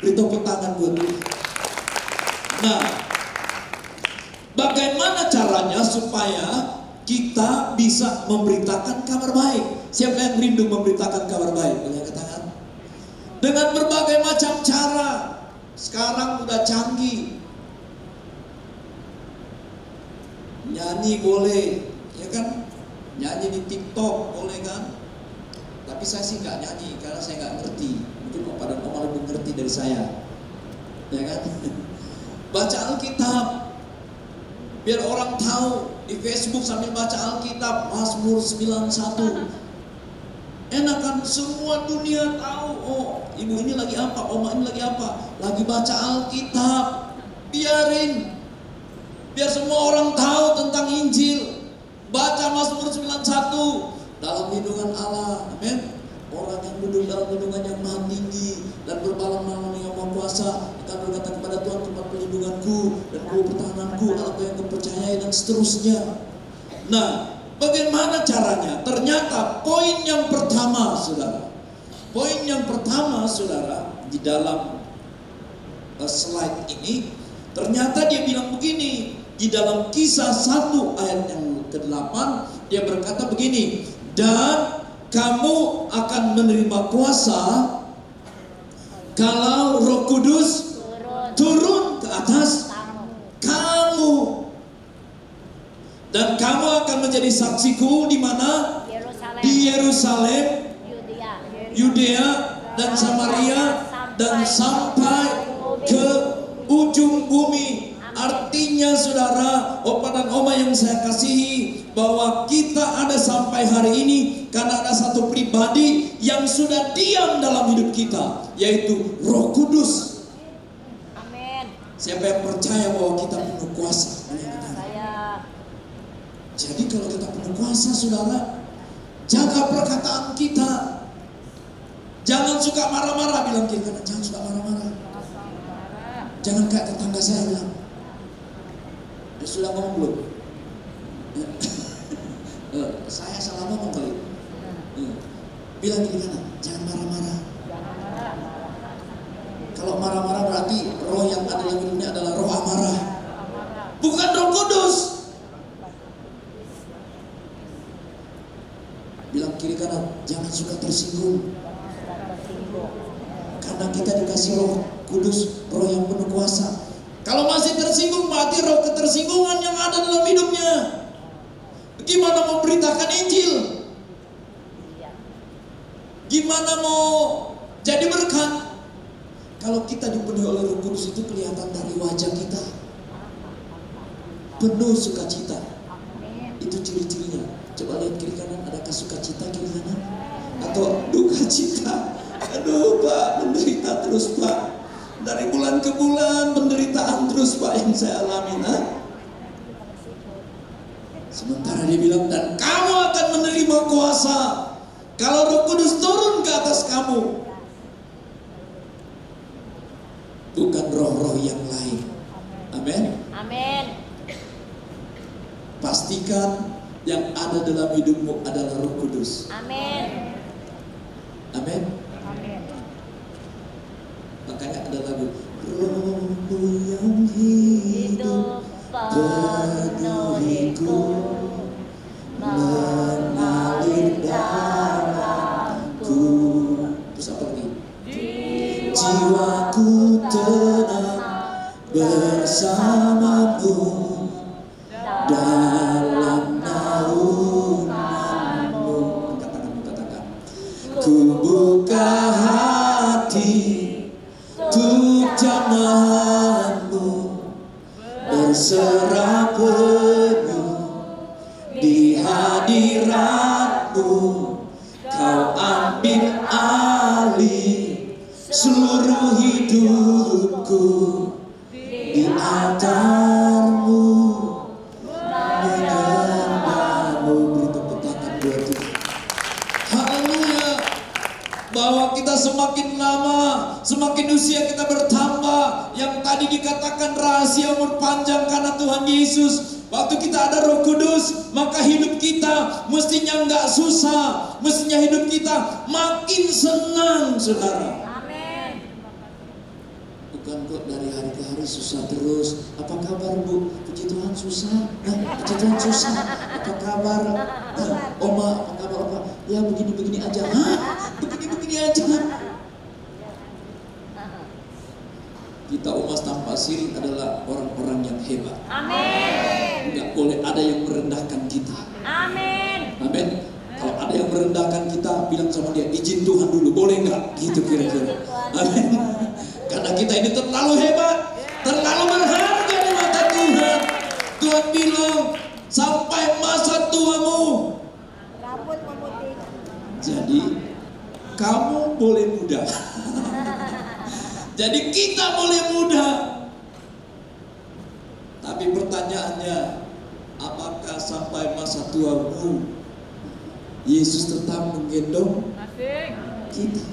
Speaker 3: Beri tepuk tangan buat dia. Nah, bagaimana caranya supaya kita bisa memberitakan kabar baik? Siapa yang rindu memberitakan kabar baik? Boleh angkat tangan. Dengan berbagai macam cara. Sekarang udah canggih. Nyanyi boleh, ya kan? Nyanyi di TikTok boleh kan? Tapi saya sih nggak nyanyi karena saya nggak ngerti. Mungkin Opa dan Oma lebih ngerti dari saya, ya kan? Baca Alkitab, biar orang tahu. Di Facebook sambil baca Alkitab, Mazmur 91. Enak kan, semua dunia tahu. Oh, ibu ini lagi apa, oma ini lagi apa, lagi baca Alkitab. Biarin, biar semua orang tahu tentang Injil. Baca Mazmur 91 dalam lindungan Allah. Amin. Orang yang duduk dalam lindungan yang maha tinggi dan berbalang-balang yang maha kuasa akan berkata kepada Tuhan, tempat perlindunganku dan gua pertahananku, Allah yang kupercayai, dan seterusnya. Nah, bagaimana caranya? Ternyata poin yang pertama, saudara. Poin yang pertama, saudara, di dalam slide ini, ternyata dia bilang begini. Di dalam Kisah 1 ayat yang ke-8, dia berkata begini, dan kamu akan menerima kuasa kalau Roh Kudus turun ke atas kamu, dan kamu akan menjadi saksiku di mana? Di Yerusalem, Yudea dan Samaria, dan sampai ke ujung bumi. Artinya, saudara, opa dan oma yang saya kasihi, bahwa kita ada sampai hari ini karena ada satu pribadi yang sudah diam dalam hidup kita, yaitu Roh Kudus.
Speaker 4: Amin.
Speaker 3: Siapa yang percaya bahwa kita penuh kuasa? Jadi kalau kita penuh kuasa, saudara, jaga perkataan kita, Jangan suka marah-marah, bilang kiri kanan, jangan suka marah-marah. Jangan kayak tetangga saya bilang. Dia sudah ngomong belum? Saya salah ngomong kali. Bilang kiri kanan, jangan marah-marah. Kalau marah-marah berarti roh yang ada dalam hidupnya adalah roh amarah, bukan Roh Kudus. Bilang kiri kanan, jangan suka tersinggung. Karena kita dikasih Roh Kudus, roh yang penuh kuasa. Kalau masih tersinggung, berarti roh ketersinggungan yang ada dalam hidupnya. Gimana mau beritakan Injil? Gimana mau jadi berkat? Kalau kita dipenuhi oleh Roh Kudus itu kelihatan dari wajah kita. Penuh sukacita. Itu ciri-cirinya. Coba lihat kiri kanan, adakah sukacita kiri kanan? Atau duka cita? Aduh Pak, menderita terus Pak. Dari bulan ke bulan penderitaan terus Pak yang saya alami. Sementara dia bilang, dan kamu akan menerima kuasa kalau Roh Kudus turun ke atas kamu. Bukan roh-roh yang lain. Amin.
Speaker 4: Amin.
Speaker 3: Pastikan yang ada dalam hidupmu adalah Roh Kudus.
Speaker 4: Amin.
Speaker 3: Amin.
Speaker 4: Amin.
Speaker 3: Makanya ada lagu, Rohmu yang hidup penuhiku, mengalir dalamku. Terus apa lagi? Jiwaku tenang bersamamu dalam naunganmu. Katakan. Ku buka hati untuk jamahanmu, berserah penuh di hadiratmu. Kau ambil alih seluruh hidupku, di altarmu menyembahmu. Beri tepuk tangan buat Tuhan. Haleluya. Bahwa kita semakin lama, semakin usia kita bertambah. Yang tadi dikatakan rahasia umur panjang karena Tuhan Yesus. Waktu kita ada Roh Kudus, maka hidup kita mestinya nggak susah. Mestinya hidup kita makin senang, saudara.
Speaker 4: Amin.
Speaker 3: Bukan kok dari hari ke hari susah terus. Apa kabar Bu? Puji Tuhan susah. Puji Tuhan susah. Apa kabar? Oma, apa kabar Oma? Ya begini-begini aja. Begini-begini aja. Kita umat tanpa sirik adalah orang-orang yang hebat.
Speaker 4: Amin.
Speaker 3: Tidak boleh ada yang merendahkan kita.
Speaker 4: Amin.
Speaker 3: Amin. Kalau ada yang merendahkan kita, bilang sama dia, izin Tuhan dulu, boleh nggak? Gitu kira-kira. Amin. Karena kita ini terlalu hebat, terlalu berharga di mata Tuhan. Tuhan bilang, sampai masa tuamu.
Speaker 5: Rambut memutih.
Speaker 3: Jadi, kamu boleh muda. Jadi kita boleh muda. Tapi pertanyaannya, apakah sampai masa tuamu Yesus tetap menggendong kita?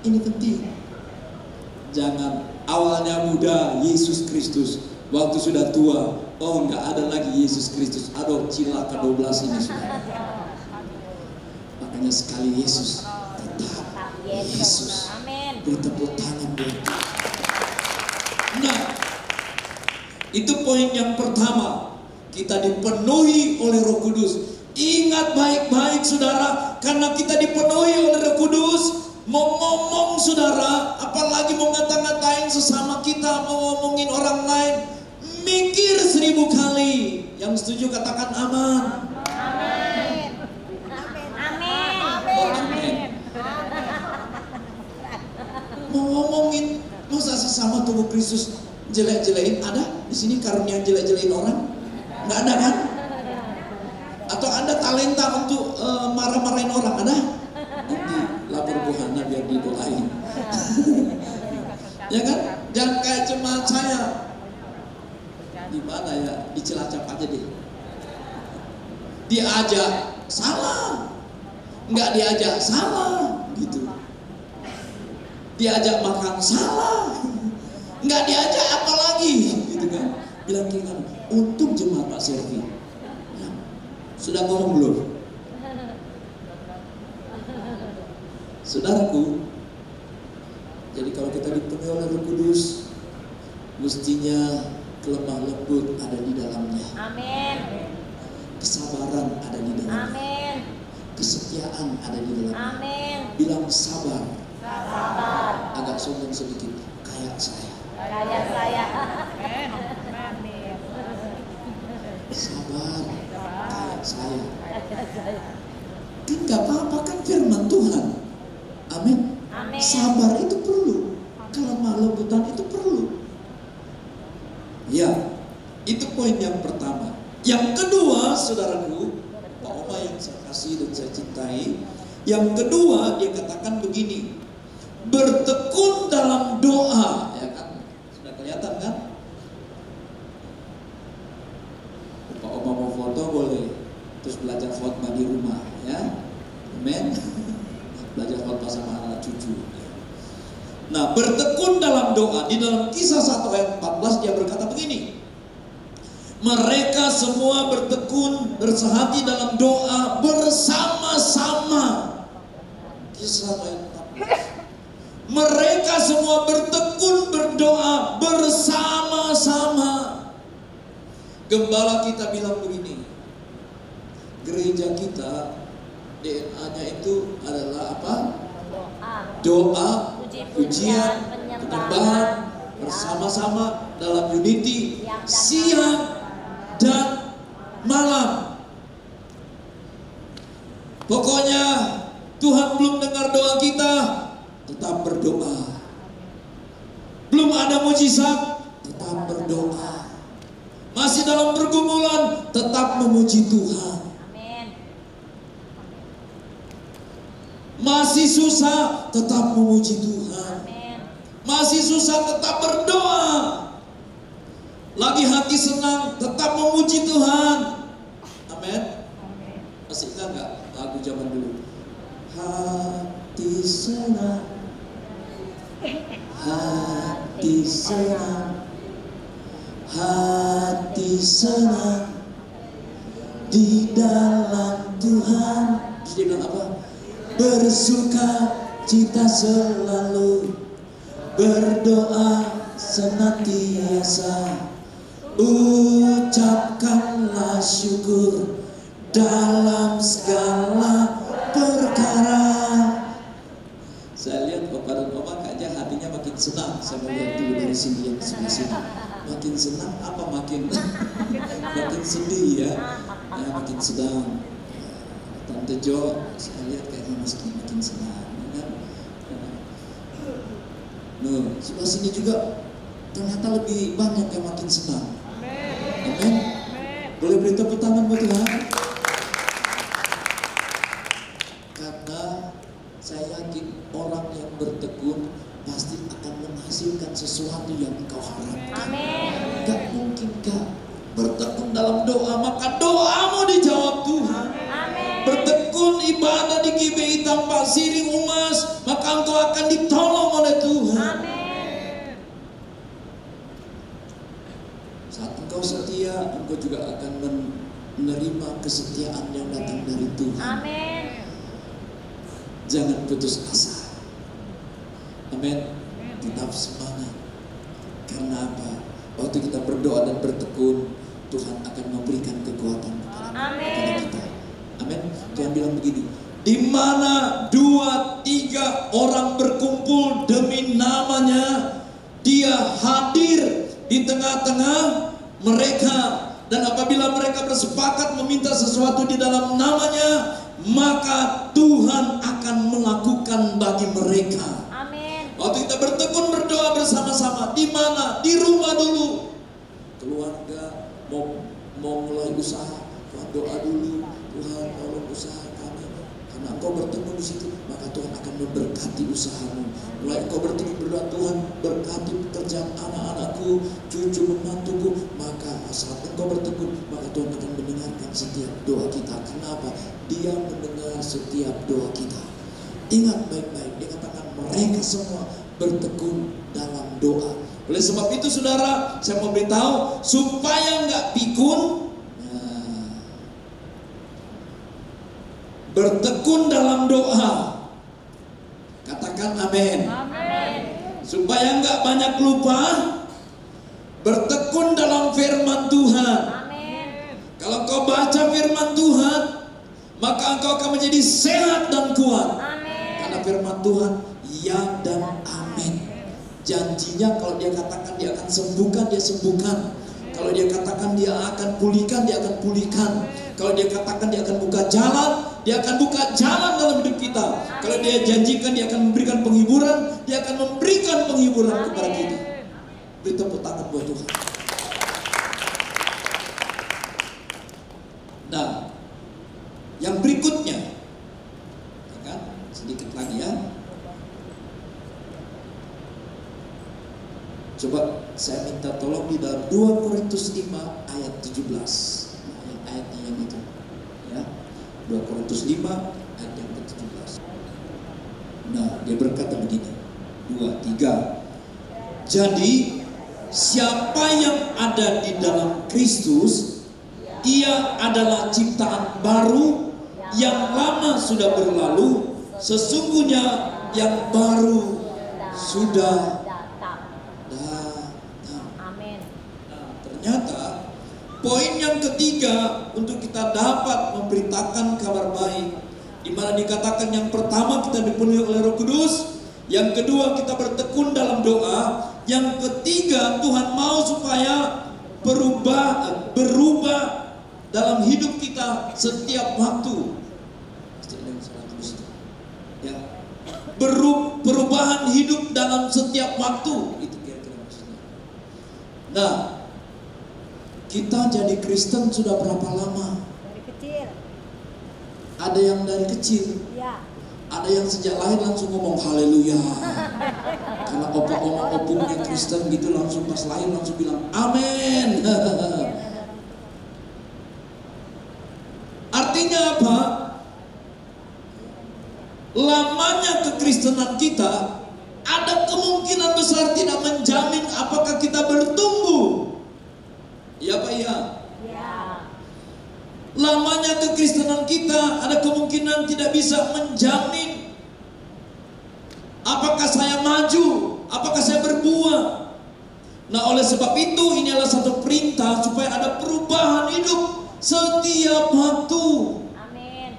Speaker 3: Ini penting. Jangan awalnya muda Yesus Kristus, waktu sudah tua, oh nggak ada lagi Yesus Kristus. Aduh, cilaka 12 ini sudah. Makanya sekali Yesus, tetap Yesus.
Speaker 4: Amin.
Speaker 3: Beri tepuk tangan buat Tuhan. Nah, itu poin yang pertama. Kita dipenuhi oleh Roh Kudus. Ingat baik-baik saudara, karena kita dipenuhi oleh Roh Kudus, mau ngomong saudara, apalagi mau ngata-ngatain sesama kita, mau ngomongin orang lain, mikir 1000 kali. Yang setuju katakan aman.
Speaker 4: Amin. Amin.
Speaker 3: Oh, amin. Mau ngomongin, masa sesama tubuh Kristus jelek-jelekin? Ada di sini karunia jelek-jelekin orang? Nggak ada kan? Atau Anda talenta untuk marah-marahin orang? Ada? Nanti lapor Bu Hana biar didoain. Ya kan? Jangan kayak jemaat saya. Di mana ya? Di Cilacap aja deh. Diajak salah, nggak diajak salah, gitu. diajak makan salah, nggak diajak apa lagi, gitu kan? Bilang kiri kanan, untung jemaat Pak Servi. Ya. Sudah ngomong belum? Saudaraku, jadi kalau kita dipenuhi oleh Roh Kudus, mestinya kelemah lembut ada di dalamnya.
Speaker 4: Amin.
Speaker 3: Kesabaran ada di dalamnya.
Speaker 4: Amin.
Speaker 3: Kesetiaan ada di dalamnya.
Speaker 4: Amin.
Speaker 3: Bilang sabar.
Speaker 4: Sabar.
Speaker 3: Agak sombong sedikit, kayak saya.
Speaker 4: Kayak saya.
Speaker 3: Sabar, kayak saya. Kan gak apa-apa, kan firman Tuhan. Amin.
Speaker 4: Amin.
Speaker 3: Sabar itu perlu, kelemah lembutan itu perlu. Ya, itu poin yang pertama. Yang kedua, saudaraku, Pak Oma yang saya kasih dan saya cintai, yang kedua dia katakan begini, bertekun dalam doa, ya kan? Sudah kelihatan kan? Pak Oma mau foto boleh, terus belajar khotbah di rumah, ya, amin. Belajar khotbah sama anak cucu. Nah, bertekun dalam doa. Di dalam Kisah 1 ayat 14 dia berkata begini, mereka semua bertekun, bersehati dalam doa bersama-sama. Kisah 1 ayat 14. Mereka semua bertekun berdoa bersama-sama. Gembala kita bilang begini, gereja kita DNA-nya itu adalah apa? Doa, pujian, penyembahan bersama-sama dalam unity siang dan malam. Pokoknya Tuhan belum dengar doa kita, tetap berdoa. Belum ada mujizat, tetap berdoa. Masih dalam pergumulan, tetap memuji Tuhan. Masih susah, tetap memuji Tuhan. Masih susah, tetap berdoa. Lagi hati senang, tetap memuji Tuhan. Amin. Masih ingat gak lagu zaman dulu? Hati senang, hati senang, hati senang di dalam Tuhan. Terus dia bilang apa? Bersuka cita selalu, berdoa senantiasa, ucapkanlah syukur dalam segala perkara. Saya lihat Bapak dan Mama kayaknya hatinya makin senang. Saya melihat dulu dari sini yang sebelah sini. Makin senang apa makin sedih ya? Ya makin sedang. Tante Jo, saya lihat kayaknya makin senang, kan? Nah, sebelah sini juga ternyata lebih banyak yang makin senang. Amin. Boleh beri tepuk tangan buat Tuhan? Karena saya yakin orang yang bertekun pasti akan menghasilkan sesuatu yang engkau harapkan.
Speaker 4: Amin.
Speaker 3: Gak mungkin gak bertekun dalam doa, maka doamu dijawab Tuhan. Bertekun ibadah di GBI tanpa siring umas, maka engkau akan ditolong oleh Tuhan.
Speaker 4: Amin.
Speaker 3: Saat engkau setia, engkau juga akan menerima kesetiaan yang datang dari Tuhan.
Speaker 4: Amin.
Speaker 3: Jangan putus asa. Amin. Tetap semangat. Karena apa? Waktu kita berdoa dan bertekun, Tuhan akan memberikan kekuatan kepada kita. Amin. Tuhan bilang begini, di mana 2-3 orang berkumpul demi namanya, Dia hadir di tengah-tengah mereka. Dan apabila mereka bersepakat meminta sesuatu di dalam namanya, maka Tuhan akan melakukan bagi mereka.
Speaker 4: Amin.
Speaker 3: Waktu kita bertekun berdoa bersama-sama, di mana? Di rumah dulu. Keluarga mau mulai usaha, Tuhan doa dulu. Tuhan tolong usaha kami. Karena engkau bertemu di situ, maka Tuhan akan memberkati usahamu. Mulai engkau bertemu berdoa, Tuhan berkati pekerjaan anak-anakku, cucu menantuku. Maka saat engkau bertekun, maka Tuhan akan mendengarkan setiap doa kita. Kenapa? Dia mendengar setiap doa kita. Ingat baik-baik, dia katakan mereka semua bertekun dalam doa. Oleh sebab itu saudara, saya mau beritahu supaya nggak pikun, bertekun dalam doa. Katakan amin.
Speaker 4: Amin.
Speaker 3: Supaya nggak banyak lupa, bertekun dalam firman Tuhan.
Speaker 4: Amin.
Speaker 3: Kalau kau baca firman Tuhan, maka engkau akan menjadi sehat dan kuat.
Speaker 4: Amin.
Speaker 3: Karena firman Tuhan ya dan amin. Janjinya kalau dia katakan dia akan sembuhkan, dia sembuhkan. Kalau dia katakan dia akan pulihkan, dia akan pulihkan. Kalau dia katakan dia akan buka jalan, dia akan buka jalan dalam hidup kita. Kalau dia janjikan dia akan memberikan penghiburan, dia akan memberikan penghiburan kepada kita. Beri tepuk tangan buat Tuhan. Nah, yang berikutnya, ya kan? Sedikit lagi ya. Coba saya minta tolong di dalam 2 Korintus 5 ayat 17. Nah, yang ayatnya yang itu. Ya. 2 Korintus 5 ayat yang ke-17. Nah, dia berkata begini. 2, 3. Jadi, siapa yang ada di dalam Kristus, ia adalah ciptaan baru, yang lama sudah berlalu, sesungguhnya yang baru sudah datang.
Speaker 4: Amin.
Speaker 3: Nah, ternyata poin yang ketiga untuk kita dapat memberitakan kabar baik, di mana dikatakan yang pertama kita dipenuhi oleh Roh Kudus, yang kedua kita bertekun dalam doa, yang ketiga Tuhan mau supaya berubah dalam hidup kita setiap waktu. Ya. Perubahan hidup dalam setiap waktu, itu kira-kira maksudnya. Nah, kita jadi Kristen sudah berapa lama?
Speaker 4: Dari kecil.
Speaker 3: Ada yang dari kecil,
Speaker 4: Ya.
Speaker 3: ada yang sejak lahir langsung ngomong haleluya. Karena opungnya Kristen gitu, langsung pas lahir langsung bilang amin. Artinya apa? Lamanya kekristenan kita ada kemungkinan besar tidak menjamin apakah kita bertumbuh. Iya Pak ya?
Speaker 4: Ya.
Speaker 3: Lamanya kekristenan kita ada kemungkinan tidak bisa menjamin apakah saya maju, apakah saya berbuah. Nah, oleh sebab itu ini adalah satu perintah supaya ada perubahan hidup setiap waktu.
Speaker 4: Amin.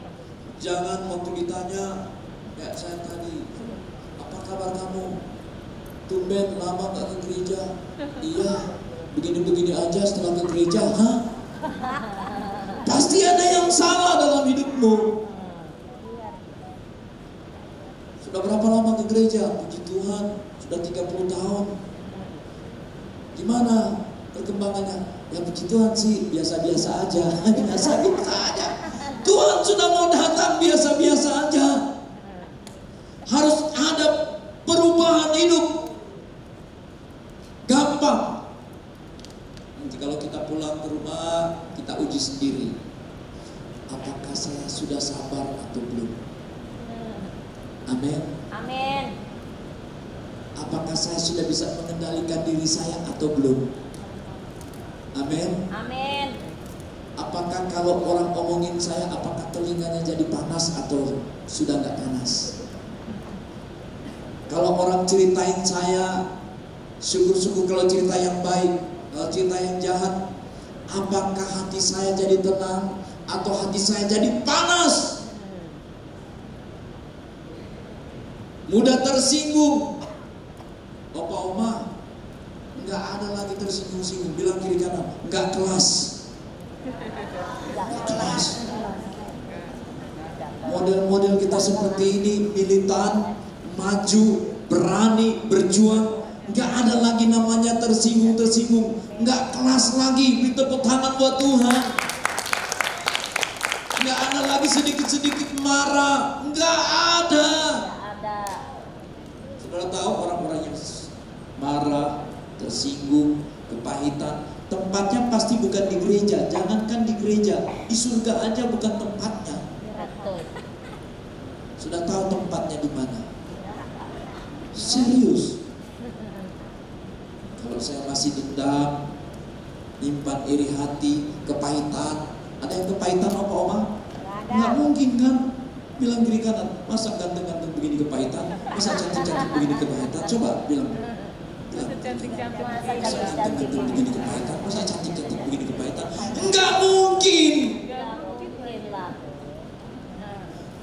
Speaker 3: Jangan waktu ditanya kayak saya tadi, apa kabar kamu? Tumben lama gak ke gereja. Iya, begini-begini aja setelah ke gereja. Hah? Pasti ada yang salah dalam hidupmu. Sudah berapa lama ke gereja? Puji Tuhan, sudah 30 tahun. Gimana perkembangannya? Ya puji Tuhan sih, biasa-biasa aja. Biasa-biasa aja. Tuhan sudah mau datang, biasa-biasa aja. Harus ada perubahan hidup. Gampang. Nanti kalau kita pulang ke rumah, kita uji sendiri. Apakah saya sudah sabar atau belum? Amin.
Speaker 4: Amin.
Speaker 3: Apakah saya sudah bisa mengendalikan diri saya atau belum? Amin.
Speaker 4: Amin.
Speaker 3: Apakah kalau orang omongin saya, apakah telinganya jadi panas atau sudah nggak panas? Kalau orang ceritain saya, syukur-syukur kalau cerita yang baik. Kalau cerita yang jahat, apakah hati saya jadi tenang atau hati saya jadi panas? Mudah tersinggung. Bapak Oma, nggak ada lagi tersinggung-singgung. Bilang kiri kanan, nggak kelas. Nggak kelas. Model-model kita seperti ini, militan, maju, berani, berjuang. Nggak ada lagi namanya tersinggung-tersinggung. Nggak kelas lagi. Beri tepuk tangan buat Tuhan. Nggak ada lagi sedikit-sedikit marah. Nggak ada. Saudara tahu orang-orang yang marah, tersinggung, kepahitan, tempatnya pasti bukan di gereja. Jangankan di gereja, di surga aja bukan tempatnya. Sudah tahu tempatnya di mana? Serius. Kalau saya masih dendam, nyimpan iri hati, kepahitan. Ada yang kepahitan apa Oma? Nggak mungkin kan? Bilang kiri kanan, masa ganteng-ganteng begini kepahitan? Masa cantik-cantik begini kepahitan? Coba bilang. Masa ganteng-ganteng begini kepahitan? Masa cantik-cantik begini kepahitan? Nggak mungkin.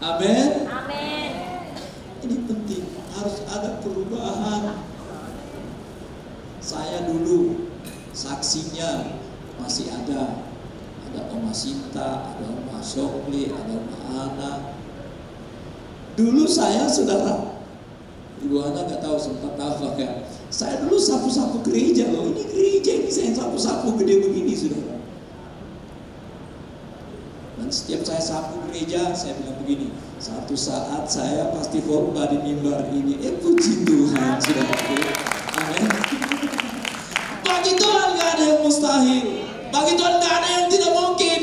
Speaker 3: Amin.
Speaker 4: Amin.
Speaker 3: Ini penting, harus ada perubahan. Saya dulu saksinya masih ada Oma Sinta, ada Oma Syokli, ada Oma Ana. Dulu saya saudara, Ibu Ana nggak tahu sempat tahu ya. Saya dulu sapu-sapu gereja loh. Ini gereja ini saya sapu-sapu gede begini saudara. Dan setiap saya sapu gereja, saya bilang begini, satu saat saya pasti khotbah di mimbar ini. Puji Tuhan saudaraku. Amin. Bagi Tuhan nggak ada yang mustahil. Bagi Tuhan nggak ada yang tidak mungkin.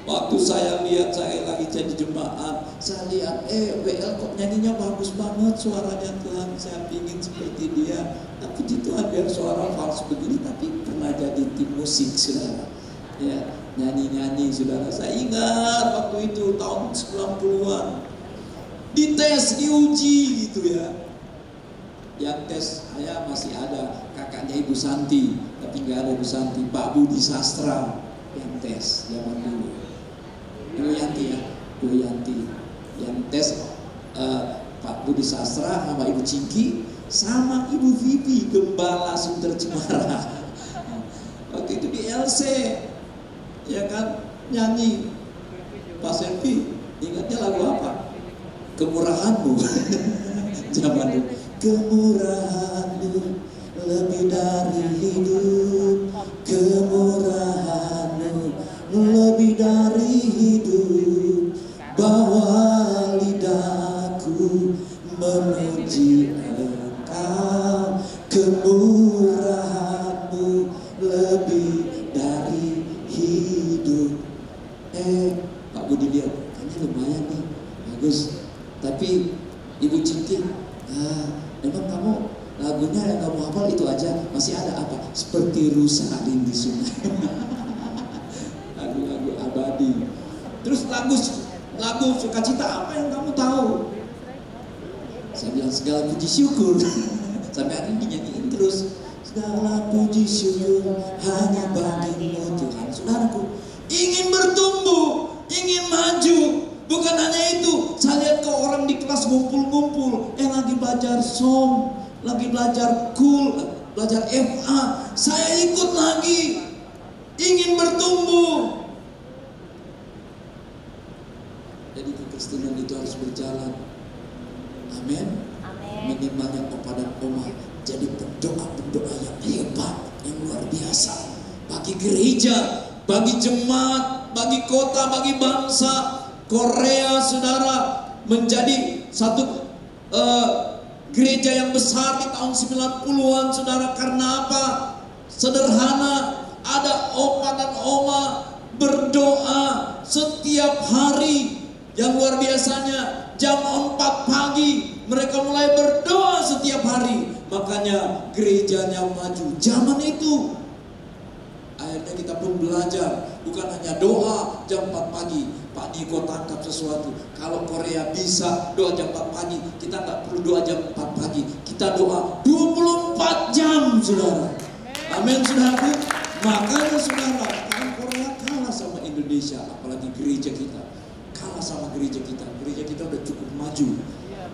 Speaker 3: Waktu saya lihat saya lagi jadi jemaat, saya lihat WL kok nyanyinya bagus banget suaranya Tuhan, saya pingin seperti dia. Tapi puji Tuhan biar suara false begini, tapi pernah jadi tim musik saudara. Ya, nyanyi-nyanyi saudara. Saya ingat waktu itu tahun 90-an. Dites, diuji gitu ya. Yang tes saya masih ada kakaknya Ibu Santi, tapi nggak ada Ibu Santi, Pak Budi Sastra yang tes zaman dulu. Ibu Yanti ya, Ibu Yanti yang tes Pak Budi Sastra sama Ibu Cingki sama Ibu Vivi Gembala Sunter Cemara. Waktu itu di LC ya kan nyanyi Pak Selvi, ingatnya lagu apa? Kemurahanmu. Zaman dulu. Kemurahanmu lebih dari hidup, kemurahanmu lebih dari hidup, bawa lidahku memuji Engkau, kemurahanmu lebih dari hidup. Pak Budi lihat, kayaknya lumayan nih, bagus. Tapi Ibu Cinti, emang kamu lagunya yang kamu hafal itu aja, masih ada apa? Seperti rusa di sungai. Lagu-lagu abadi. Terus lagu sukacita apa yang kamu tahu? Saya bilang segala puji syukur. Sampai hari ini dinyanyiin terus. Segala puji syukur hanya bagimu Tuhan. Saudaraku, ingin bertumbuh, ingin maju. Bukan hanya itu, saya lihat ke orang di kelas ngumpul-ngumpul, lagi belajar som, lagi belajar kul, belajar FA. Saya ikut lagi, ingin bertumbuh. Jadi kekristenan itu harus berjalan. Amin. Minimalnya kepada Oma jadi pendoa-pendoa yang hebat, yang luar biasa. Bagi gereja, bagi jemaat, bagi kota, bagi bangsa. Korea saudara menjadi satu gereja yang besar di tahun 90-an saudara. Karena apa? Sederhana, ada opa dan oma berdoa setiap hari. Yang luar biasanya jam 4 pagi mereka mulai berdoa setiap hari. Makanya gerejanya maju. Zaman itu akhirnya kita pun belajar, bukan hanya doa jam 4 pagi. Pak Niko tangkap sesuatu. Kalau Korea bisa doa jam 4 pagi, kita nggak perlu doa jam 4 pagi. Kita doa 24 jam, saudara. Amin, saudaraku. Makanya saudara, kalau Korea kalah sama Indonesia, apalagi gereja kita. Kalah sama gereja kita. Gereja kita udah cukup maju.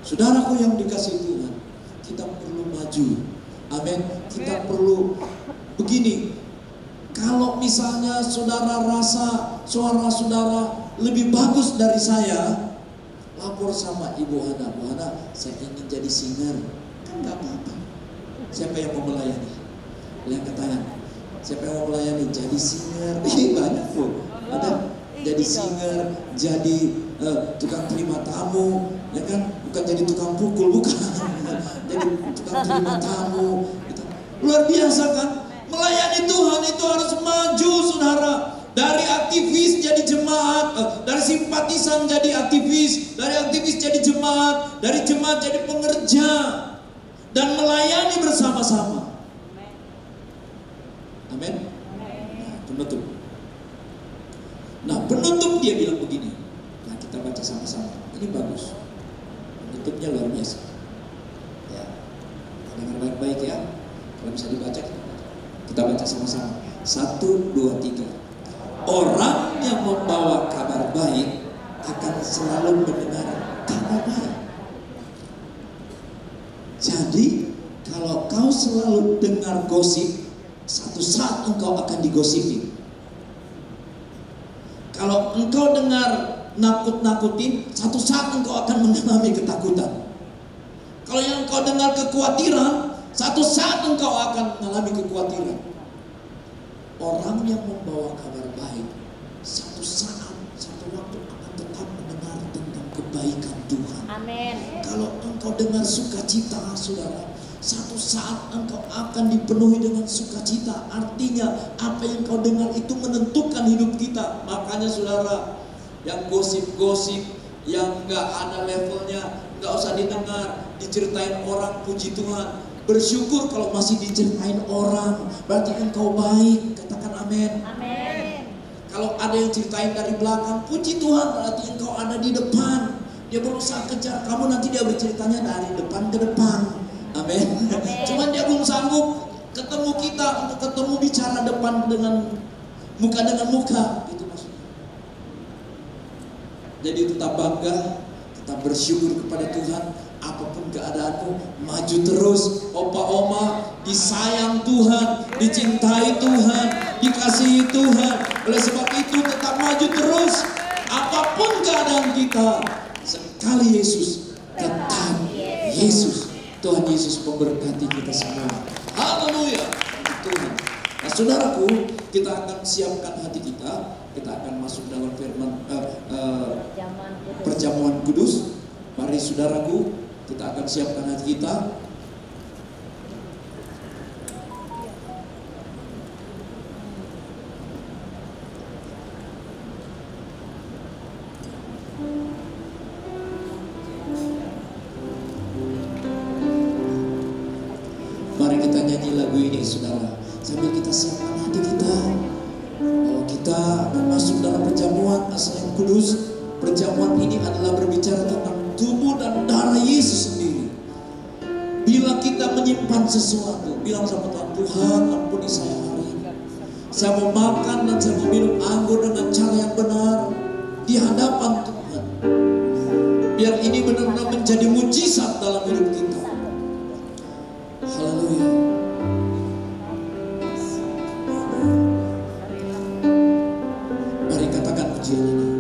Speaker 3: Saudaraku yang dikasih Tuhan, kita perlu maju. Amin. Kita perlu begini. Kalau misalnya saudara rasa suara saudara lebih bagus dari saya, lapor sama Ibu Hana. Bu Hana, saya ingin jadi singer. Kan gak apa-apa. Siapa yang mau melayani? Yang katakan, siapa yang mau melayani? Jadi singer. Banyak loh. Ada jadi singer, jadi tukang terima tamu, ya kan? Bukan jadi tukang pukul, bukan. Jadi tukang terima tamu. Luar biasa kan? Melayani Tuhan itu harus maju, saudara. Dari aktivis jadi jemaat, dari simpatisan jadi aktivis, dari aktivis jadi jemaat, dari jemaat jadi pengerja, dan melayani bersama-sama. Amin. Nah, penutup. Nah, penutup dia bilang begini. Nah, kita baca sama-sama. Ini bagus. Penutupnya luar biasa. Ya, dengar baik-baik ya. Kalau bisa dibaca, kita baca sama-sama. 1, 2, 3. Orang yang membawa kabar baik akan selalu mendengar kabar baik. Jadi, kalau kau selalu dengar gosip, satu saat engkau akan digosipi. Kalau engkau dengar nakut-nakutin, satu saat engkau akan mengalami ketakutan. Kalau yang engkau dengar kekhawatiran, satu saat engkau akan mengalami kekhawatiran. Orang yang membawa kabar baik, satu saat, satu waktu akan tetap mendengar tentang kebaikan Tuhan.
Speaker 4: Amin.
Speaker 3: Kalau engkau dengar sukacita, saudara, satu saat engkau akan dipenuhi dengan sukacita. Artinya apa yang kau dengar itu menentukan hidup kita. Makanya saudara, yang gosip-gosip, yang gak ada levelnya, gak usah didengar. Diceritain orang, puji Tuhan. Bersyukur kalau masih diceritain orang, berarti engkau baik. Katakan amin.
Speaker 4: Amin.
Speaker 3: Kalau ada yang ceritain dari belakang, puji Tuhan, berarti engkau ada di depan. Dia berusaha kejar kamu, nanti dia berceritanya dari depan ke depan. Amin. Cuman dia belum sanggup ketemu kita untuk ketemu bicara depan dengan muka. Itu maksudnya. Jadi tetap bangga, tetap bersyukur kepada Tuhan. Apapun keadaanmu, maju terus. Opa oma disayang Tuhan, dicintai Tuhan, dikasihi Tuhan. Oleh sebab itu tetap maju terus. Apapun keadaan kita, sekali Yesus, tetap Yesus. Tuhan Yesus memberkati kita semua. Haleluya. Tuhan. Nah, saudaraku, kita akan siapkan hati kita. Kita akan masuk dalam firman perjamuan kudus. Mari saudaraku, kita akan siapkan hati kita. Mari kita nyanyi lagu ini, saudara, sambil kita siapkan hati kita. Bahwa kita akan masuk dalam perjamuan yang kudus. Perjamuan ini adalah berbicara tentang tubuh dan darah Yesus sendiri. Bila kita menyimpan sesuatu, bilang sama Tuhan, Tuhan ampuni saya hari ini. Saya mau makan dan saya mau minum anggur dengan cara yang benar di hadapan Tuhan. Biar ini benar-benar menjadi mujizat dalam hidup kita. Haleluya. Mari katakan pujian ini.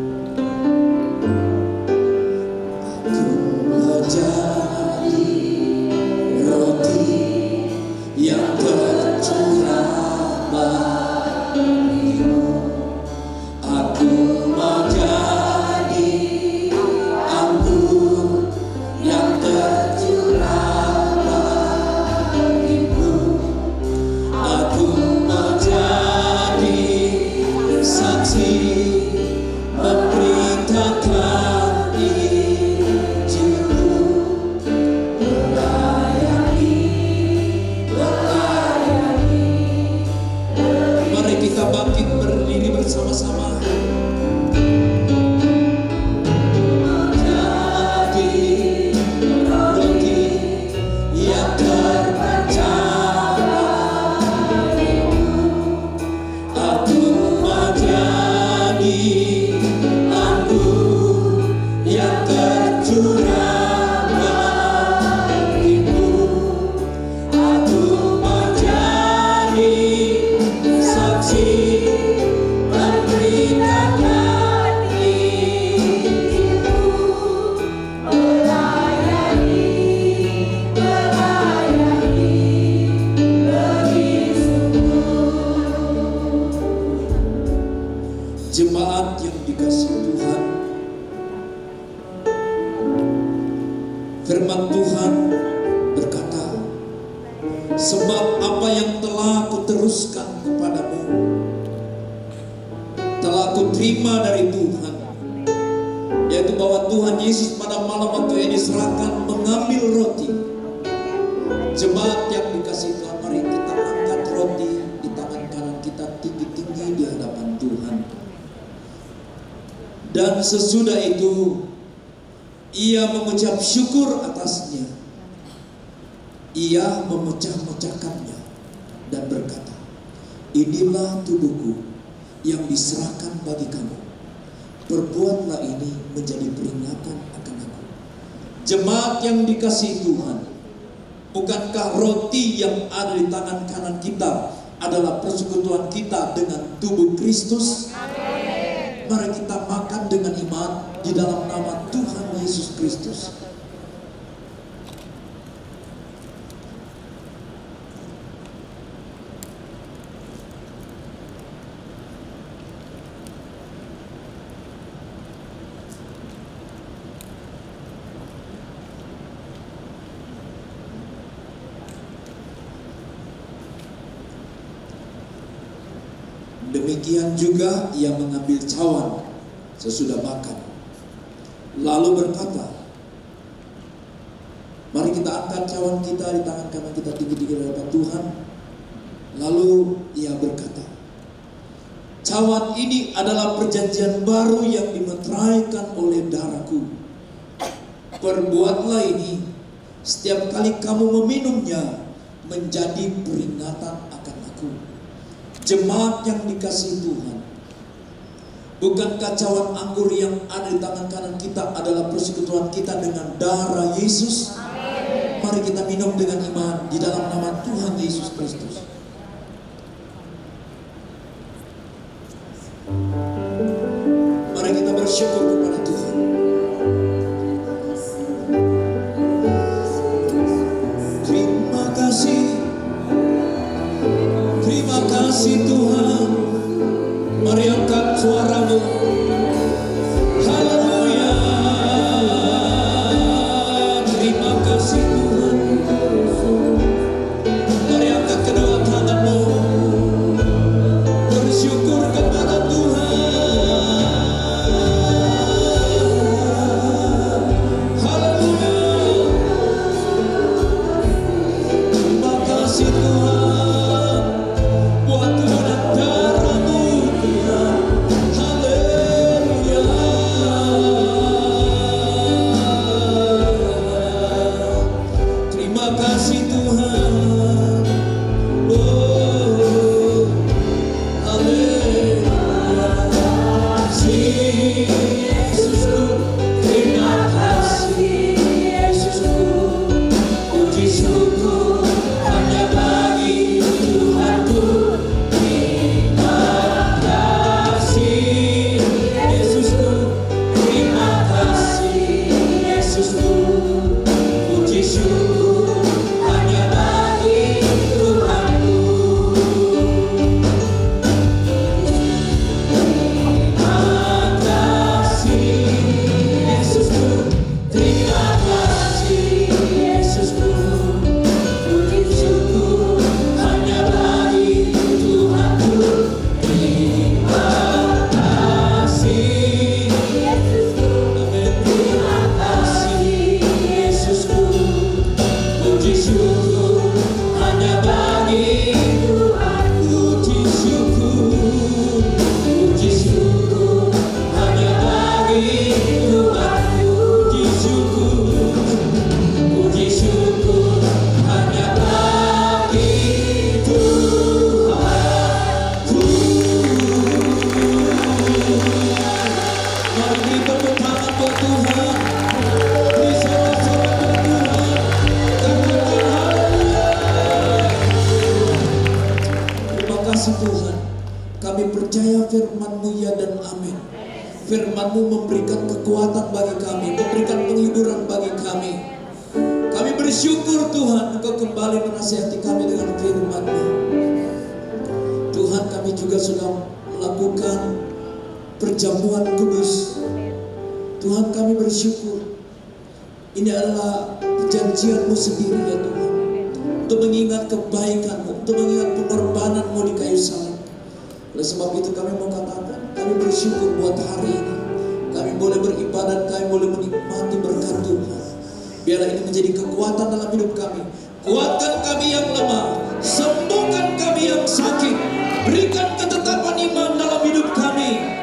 Speaker 3: Jemaat yang dikasihi Tuhan, firman Tuhan berkata, sebab apa yang telah kuteruskan kepadamu, aku terima dari Tuhan, yaitu bahwa Tuhan Yesus pada malam waktu yang diserahkan mengambil roti. Jemaat yang dikasihi Tuhan, mari kita angkat roti di tangan kanan kita tinggi-tinggi di hadapan Tuhan. Dan sesudah itu ia mengucap syukur atasnya. Ia memecah-mecahkannya dan berkata, inilah tubuhku yang diserahkan bagi kamu. Perbuatlah ini menjadi peringatan akan aku. Jemaat yang dikasihi Tuhan, bukankah roti yang ada di tangan kanan kita adalah persekutuan kita dengan tubuh Kristus? Amin. Mari kita makan dengan iman di dalam nama Tuhan Yesus Kristus. Demikian juga ia mengambil cawan sesudah makan, lalu berkata, mari kita angkat cawan kita di tangan kanan kita tinggi-tinggi di hadapan Tuhan. Lalu ia berkata, cawan ini adalah perjanjian baru yang dimeteraikan oleh darahku. Perbuatlah ini setiap kali kamu meminumnya menjadi peringatan akan aku. Jemaat yang dikasihi Tuhan, bukankah cawan anggur yang ada di tangan kanan kita adalah persekutuan kita dengan darah Yesus? Amin. Mari kita minum dengan iman di dalam nama Tuhan Yesus Kristus. Mari kita bersyukur kepada Tuhan. Terima kasih. Terima kasih Tuhan. Mari angkat suaramu. Haleluya. Terima kasih Tuhan. Mari angkat kedua tanganmu. Bersyukur kepada Tuhan. Haleluya. Terima kasih Tuhan. Tuhan, kami percaya firman-Mu ya dan amin. Firman-Mu memberikan kekuatan bagi kami, memberikan penghiburan bagi kami. Kami bersyukur Tuhan, Engkau kembali menasihati kami dengan firman-Mu. Tuhan, kami juga sudah melakukan perjamuan kudus. Tuhan, kami bersyukur. Ini adalah perjanjian-Mu sendiri ya Tuhan, untuk mengingat kebaikan-Mu, untuk mengingat pengorbanan-Mu di kayu salib. Oleh sebab itu kami mau katakan, kami bersyukur buat hari ini. Kami boleh beribadat, kami boleh menikmati berkat Tuhan. Biarlah ini menjadi kekuatan dalam hidup kami. Kuatkan kami yang lemah, sembuhkan kami yang sakit. Berikan ketetapan iman dalam hidup kami.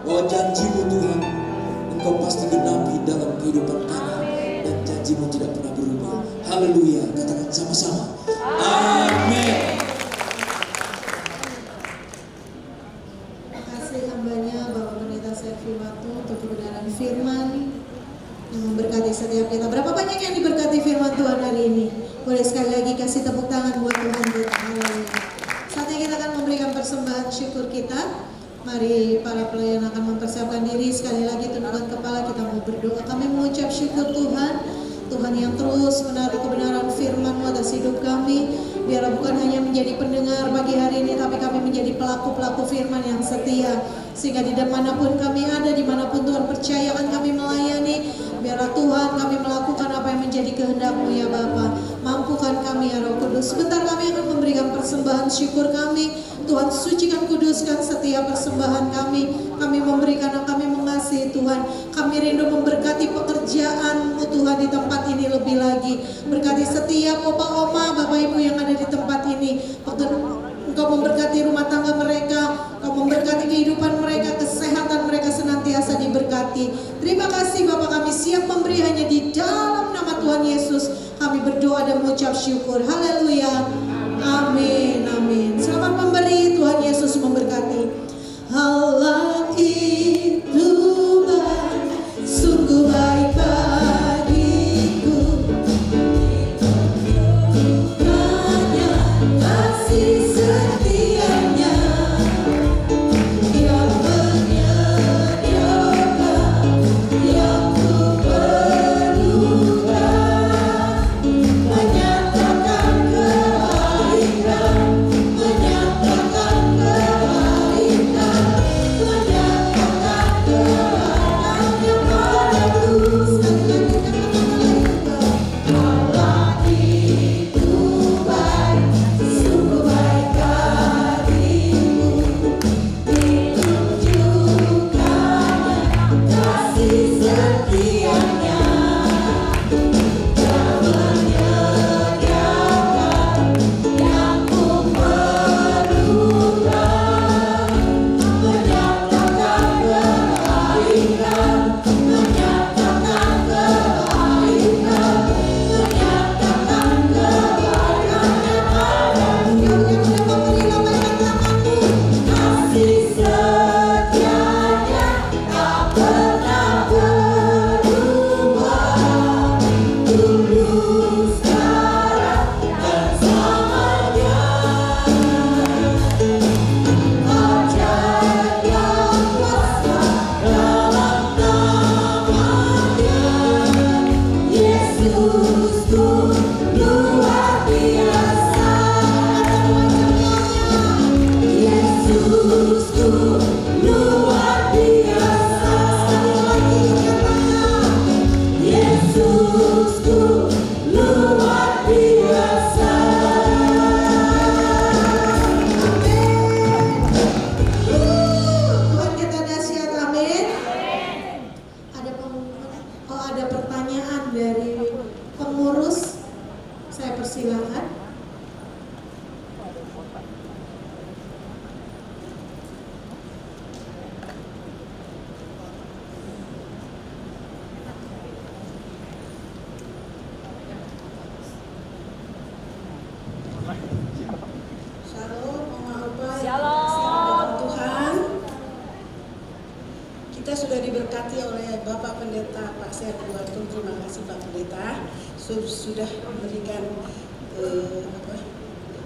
Speaker 3: Bahwa janji-Mu Tuhan, Engkau pasti genapi dalam kehidupan kami. Dan janji-Mu tidak pernah berubah. Haleluya, katakan sama-sama. Amin.
Speaker 2: Terima kasih hambanya Bapak Pendeta Servi Watu untuk kebenaran firman yang memberkati setiap kita. Berapa banyak yang diberkati firman Tuhan hari ini? Boleh sekali lagi kasih tepuk tangan buat Tuhan kita. Haleluya. Saatnya kita akan memberikan persembahan syukur kita. Mari para pelayan akan mempersiapkan diri. Sekali lagi tundukkan kepala, kita mau berdoa. Kami mengucap syukur Tuhan, Tuhan yang terus menaruh kebenaran firman-Mu atas hidup kami. Biarlah bukan hanya menjadi pendengar pagi hari ini, tapi kami menjadi pelaku-pelaku firman yang setia. Sehingga di dimanapun kami ada, dimanapun Tuhan percayakan kami melayani, biarlah Tuhan kami melakukan apa yang menjadi kehendak-Mu ya Bapa. Mampukan kami ya Roh Kudus. Sebentar kami akan memberikan persembahan syukur kami. Tuhan sucikan, kuduskan setiap persembahan kami. Kami memberikan dan kami mengasihi Tuhan. Kami rindu memberkati pekerjaan-Mu Tuhan di tempat ini lebih lagi. Berkati setiap opa-oma, Bapak Ibu yang ada di tempat ini. Engkau memberkati rumah tangga mereka, Engkau memberkati kehidupan mereka, kesehatan mereka senantiasa diberkati. Terima kasih Bapak, kami siap memberi hanya di dalam nama Tuhan Yesus. Kami berdoa dan mengucap syukur. Haleluya. Amin, amin. Selamat memberi, Tuhan Yesus memberkati. Allah itu baik, sungguh baik bagiku. Hanya kasih setianya yang menyediakan yang ku perlukan, menyatakan kebaikan, menyatakan kebaikan, menyatakan kebaikan yang padaku. Sekali lagi katakan Allah itu baik, sungguh baik bagiku. Ditunjukkannya kasih setianya yang menyediakan yang ku perlukan, menyatakan kebaikan, menyatakan kebaikan, menyatakan kebaikan yang padaku. Yang dapat beri lambaikan tanganmu. Kasih setianya tak pernah berubah, dulu, sekarang, dan selamanya. Ajaib yang kuasa dalam namanya. Yesusku luar biasa. Yesusku luar biasa. Sekali lagi katakan, Yesusku luar biasa. Amin. Tuhan kita dahsyat, amin. Ada pertanyaan dari pengurus, saya persilahkan. Shalom, Mama Opa.
Speaker 4: Shalom.
Speaker 2: Tuhan, kita sudah diberkati oleh Bapak Pendeta Pak Servi Watu. Terima kasih Pak Pendeta sudah memberikan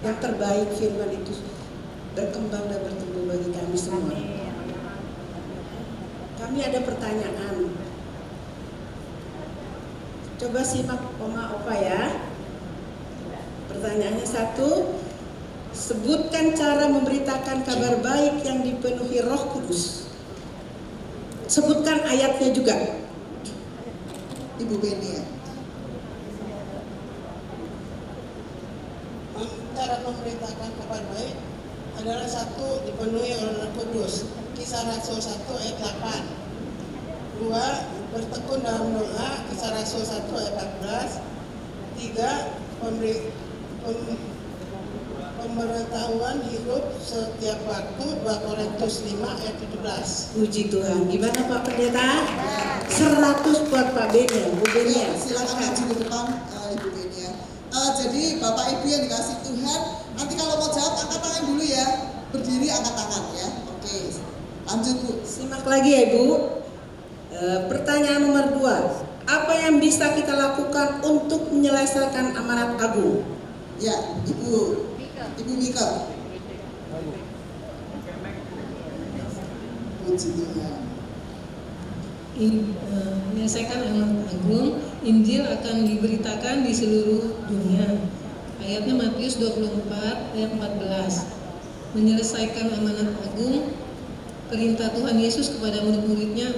Speaker 2: yang terbaik, firman itu berkembang dan bertumbuh bagi kami semua. Kami ada pertanyaan. Coba simak Oma Opa ya. Pertanyaannya satu, sebutkan cara memberitakan kabar baik yang dipenuhi Roh Kudus. Sebutkan ayatnya juga. Ibu Beni ya.
Speaker 5: Cara memberitakan kabar baik adalah satu, dipenuhi oleh Roh Kudus. Kisah Rasul 1 ayat 8. 2, bertekun dalam doa. Kisah Rasul 1 ayat 14. 3, pemberitahuan hidup setiap waktu. 2 Korintus 5 ayat 17.
Speaker 2: Puji Tuhan. Gimana Pak Pendeta? 100 buat Pak Benia. Bu Benia,
Speaker 6: Silakan maju ke depan, Ibu Benia. Jadi Bapak Ibu yang dikasih Tuhan, nanti kalau mau jawab angkat tangan dulu ya. Berdiri angkat tangan ya. Oke, lanjut Bu.
Speaker 2: Simak lagi ya Ibu. Pertanyaan nomor 2. Apa yang bisa kita lakukan untuk menyelesaikan amanat agung?
Speaker 6: Ya, Ibu Mika. Puji Tuhan.
Speaker 7: Menyelesaikan amanat agung, Injil akan diberitakan di seluruh dunia. Ayatnya Matius 24 ayat 14. Menyelesaikan amanat agung, perintah Tuhan Yesus kepada murid-muridnya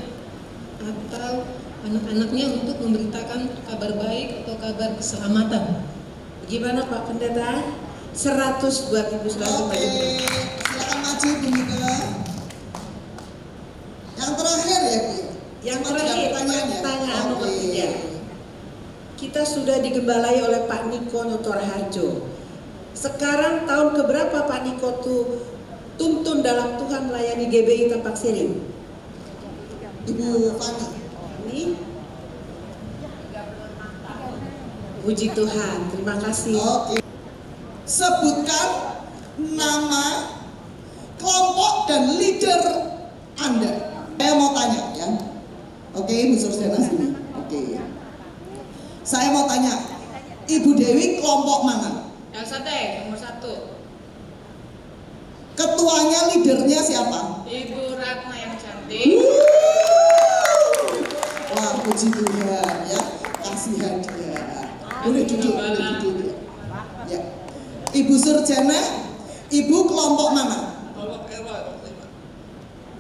Speaker 7: atau anak-anaknya untuk memberitakan kabar baik atau kabar keselamatan.
Speaker 2: Gimana Pak Pendeta? 100 buat Ibu selanjutnya.
Speaker 6: Oke, silakan maju Bu Mika. Yang terakhir ya Bu.
Speaker 2: Yang
Speaker 6: Cuma
Speaker 2: terakhir,
Speaker 6: 3 pertanyaan ya.
Speaker 2: pertanyaan nomor
Speaker 6: Oke.
Speaker 2: 3. Kita sudah digembalai oleh Pak Niko Notor Harjo. Sekarang tahun keberapa Pak Niko tuntun dalam Tuhan melayani GBI Tampak Siring?
Speaker 6: Ibu Fani.
Speaker 2: Ini. Puji Tuhan, terima kasih.
Speaker 6: Oke. Sebutkan nama kelompok dan leader Anda. Saya mau tanya ya. Oke, Bu Sursdana sini. Oke. Saya mau tanya, Ibu Dewi kelompok mana?
Speaker 1: LSAT nomor 1.
Speaker 6: Ketuanya, leadernya siapa?
Speaker 1: Ibu Ratna yang cantik.
Speaker 6: Wah, puji Tuhan ya. Kasih hadiah. Boleh duduk, boleh duduk. Ya. Ibu Surjana, Ibu kelompok mana?
Speaker 3: Kelompok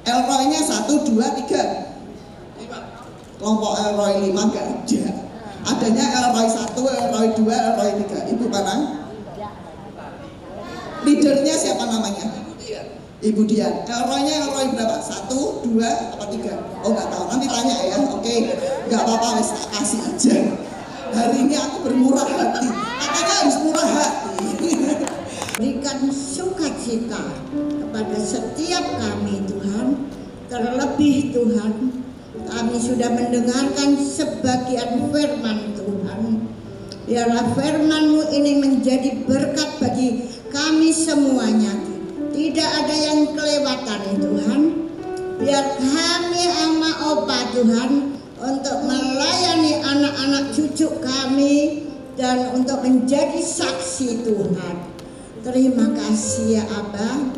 Speaker 6: Elroy-nya 1, 2, 3. Kelompok Elroy 5 gak ada. Adanya Elroy 1, Elroy 2, Elroy 3. Ibu mana? Leadernya siapa namanya? Ibu Dian. Elroy-nya Elroy berapa? 1, 2, apa 3? Oh nggak tahu. Nanti tanya ya. Oke, nggak apa-apa. Wes kasih aja. Hari ini aku bermurah hati. Katanya harus murah hati.
Speaker 8: Berikan sukacita kepada setiap kami Tuhan. Terlebih Tuhan, kami sudah mendengarkan sebagian firman Tuhan. Biarlah firman-Mu ini menjadi berkat bagi kami semuanya. Tidak ada yang kelewatan Tuhan. Biar kami ama opa Tuhan untuk melayani anak-anak cucu kami dan untuk menjadi saksi Tuhan. Terima kasih ya Abah.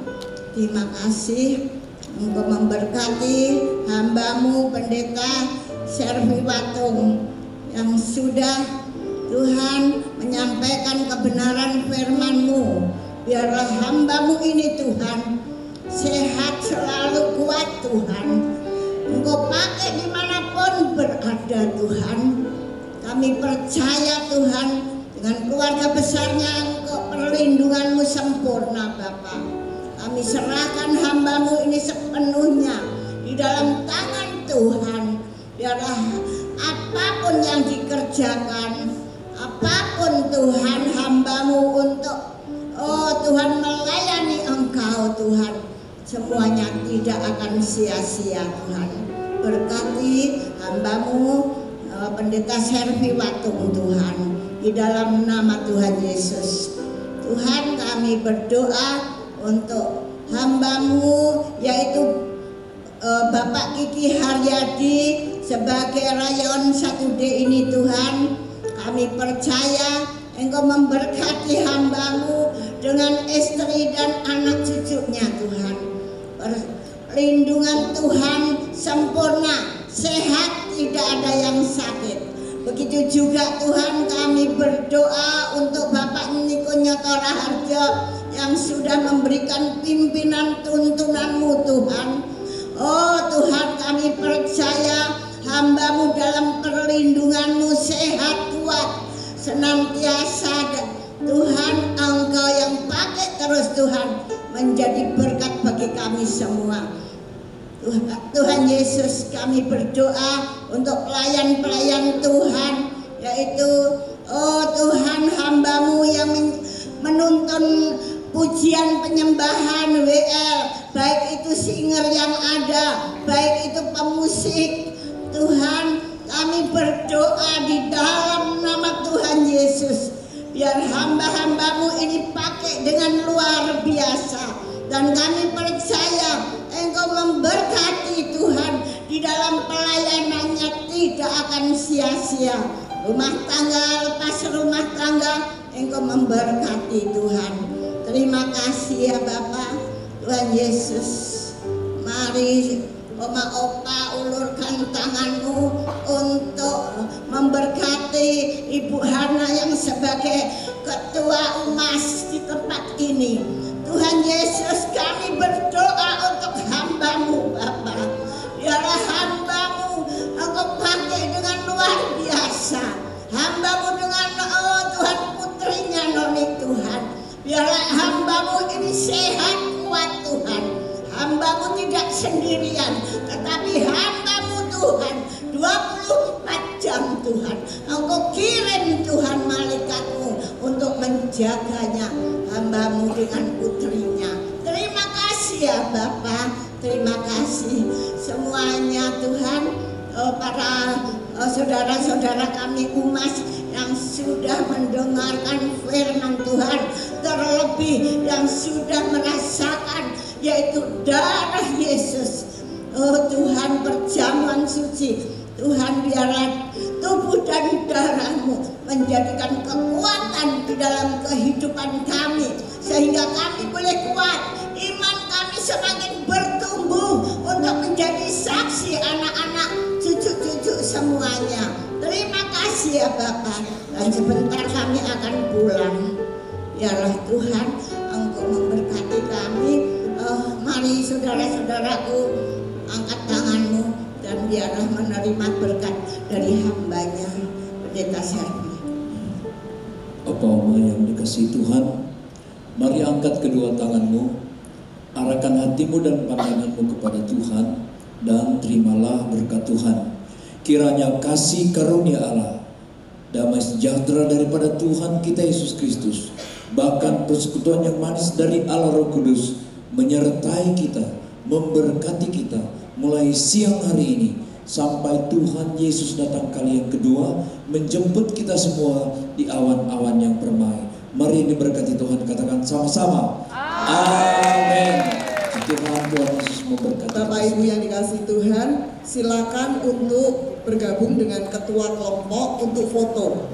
Speaker 8: Terima kasih Engkau memberkati hamba-Mu Pendeta Servi Watung yang sudah Tuhan menyampaikan kebenaran firman-Mu. Biarlah hamba-Mu ini Tuhan sehat selalu, kuat Tuhan. Engkau pakai dimanapun berada Tuhan. Kami percaya Tuhan dengan keluarga besarnya Engkau perlindungan-Mu sempurna Bapa. Kami serahkan hamba-Mu ini sepenuhnya di dalam tangan Tuhan. Biarlah apapun yang dikerjakan, apapun Tuhan hamba-Mu untuk Tuhan melayani Engkau Tuhan, semuanya tidak akan sia-sia Tuhan. Berkati hamba-Mu Pendeta Servi Watung Tuhan, di dalam nama Tuhan Yesus. Tuhan kami berdoa untuk hamba-Mu yaitu Bapak Kiki Haryadi sebagai rayon 1D ini Tuhan. Kami percaya Engkau memberkati hamba-Mu dengan istri dan anak cucunya Tuhan. Perlindungan Tuhan sempurna, sehat, tidak ada yang sakit. Begitu juga Tuhan kami berdoa untuk Bapak Niko Nyotora Harjo yang sudah memberikan pimpinan tuntunan-Mu Tuhan. Oh Tuhan, kami percaya hamba-Mu dalam perlindungan-Mu sehat, kuat, senantiasa Tuhan. Engkau yang pakai terus Tuhan menjadi berkat bagi kami semua. Tuhan Yesus, kami berdoa untuk pelayan-pelayan Tuhan, yaitu Tuhan, hamba-Mu yang menuntun pujian penyembahan WL, baik itu singer yang ada, baik itu pemusik. Tuhan, kami berdoa di dalam nama Tuhan Yesus, biar hamba-hamba-Mu ini pakai dengan luar biasa. Dan kami percaya Engkau memberkati Tuhan di dalam pelayanannya, tidak akan sia-sia. Rumah tangga lepas rumah tangga, Engkau memberkati Tuhan. Terima kasih ya Bapa. Tuhan Yesus, mari Oma Opa ulurkan tangan-Mu untuk memberkati Ibu Hana yang sebagai ketua UMAS di tempat ini. Tuhan Yesus, kami berdoa untuk hamba-Mu Bapa. Biarlah hamba-Mu Engkau pakai dengan luar biasa. Hamba-Mu dengan Tuhan putrinya Noni Tuhan. Biarlah hamba-Mu ini sehat kuat Tuhan. Hamba-Mu tidak sendirian, tetapi hamba-Mu Tuhan 24 jam Tuhan. Engkau kirim Tuhan malaikat-Mu untuk menjaganya, hamba-Mu dengan putrinya. Terima kasih ya Bapa, terima kasih semuanya Tuhan. Para saudara-saudara kami UMAS yang sudah mendengarkan firman Tuhan, terlebih yang sudah merasakan yaitu darah Yesus. Oh Tuhan, perjamuan suci Tuhan, biarlah tubuh dan darah-Mu menjadikan kekuatan di dalam kehidupan kami, sehingga kami boleh kuat, iman kami semakin bertumbuh untuk menjadi saksi anak-anak, cucu-cucu semuanya. Terima kasih ya Bapak. Dan sebentar kami akan pulang. Biarlah Tuhan Engkau memberkati kami. Mari saudara-saudaraku, angkat tangan-Mu dan biarlah menerima berkat dari hamba-Nya Pendeta Servi.
Speaker 3: Bapak Oma yang dikasihi Tuhan, mari angkat kedua tangan-Mu, arahkan hatimu dan pandangan-Mu kepada Tuhan, dan terimalah berkat Tuhan. Kiranya kasih karunia Allah, damai sejahtera daripada Tuhan kita Yesus Kristus, bahkan persekutuan yang manis dari Allah Roh Kudus menyertai kita, memberkati kita mulai siang hari ini sampai Tuhan Yesus datang kali yang kedua menjemput kita semua di awan-awan yang permai. Mari diberkati Tuhan, katakan sama-sama. Amin. Tuhan Yesus memberkati.
Speaker 6: Bapak Ibu yang dikasihi Tuhan, silakan untuk bergabung dengan ketua kelompok untuk foto.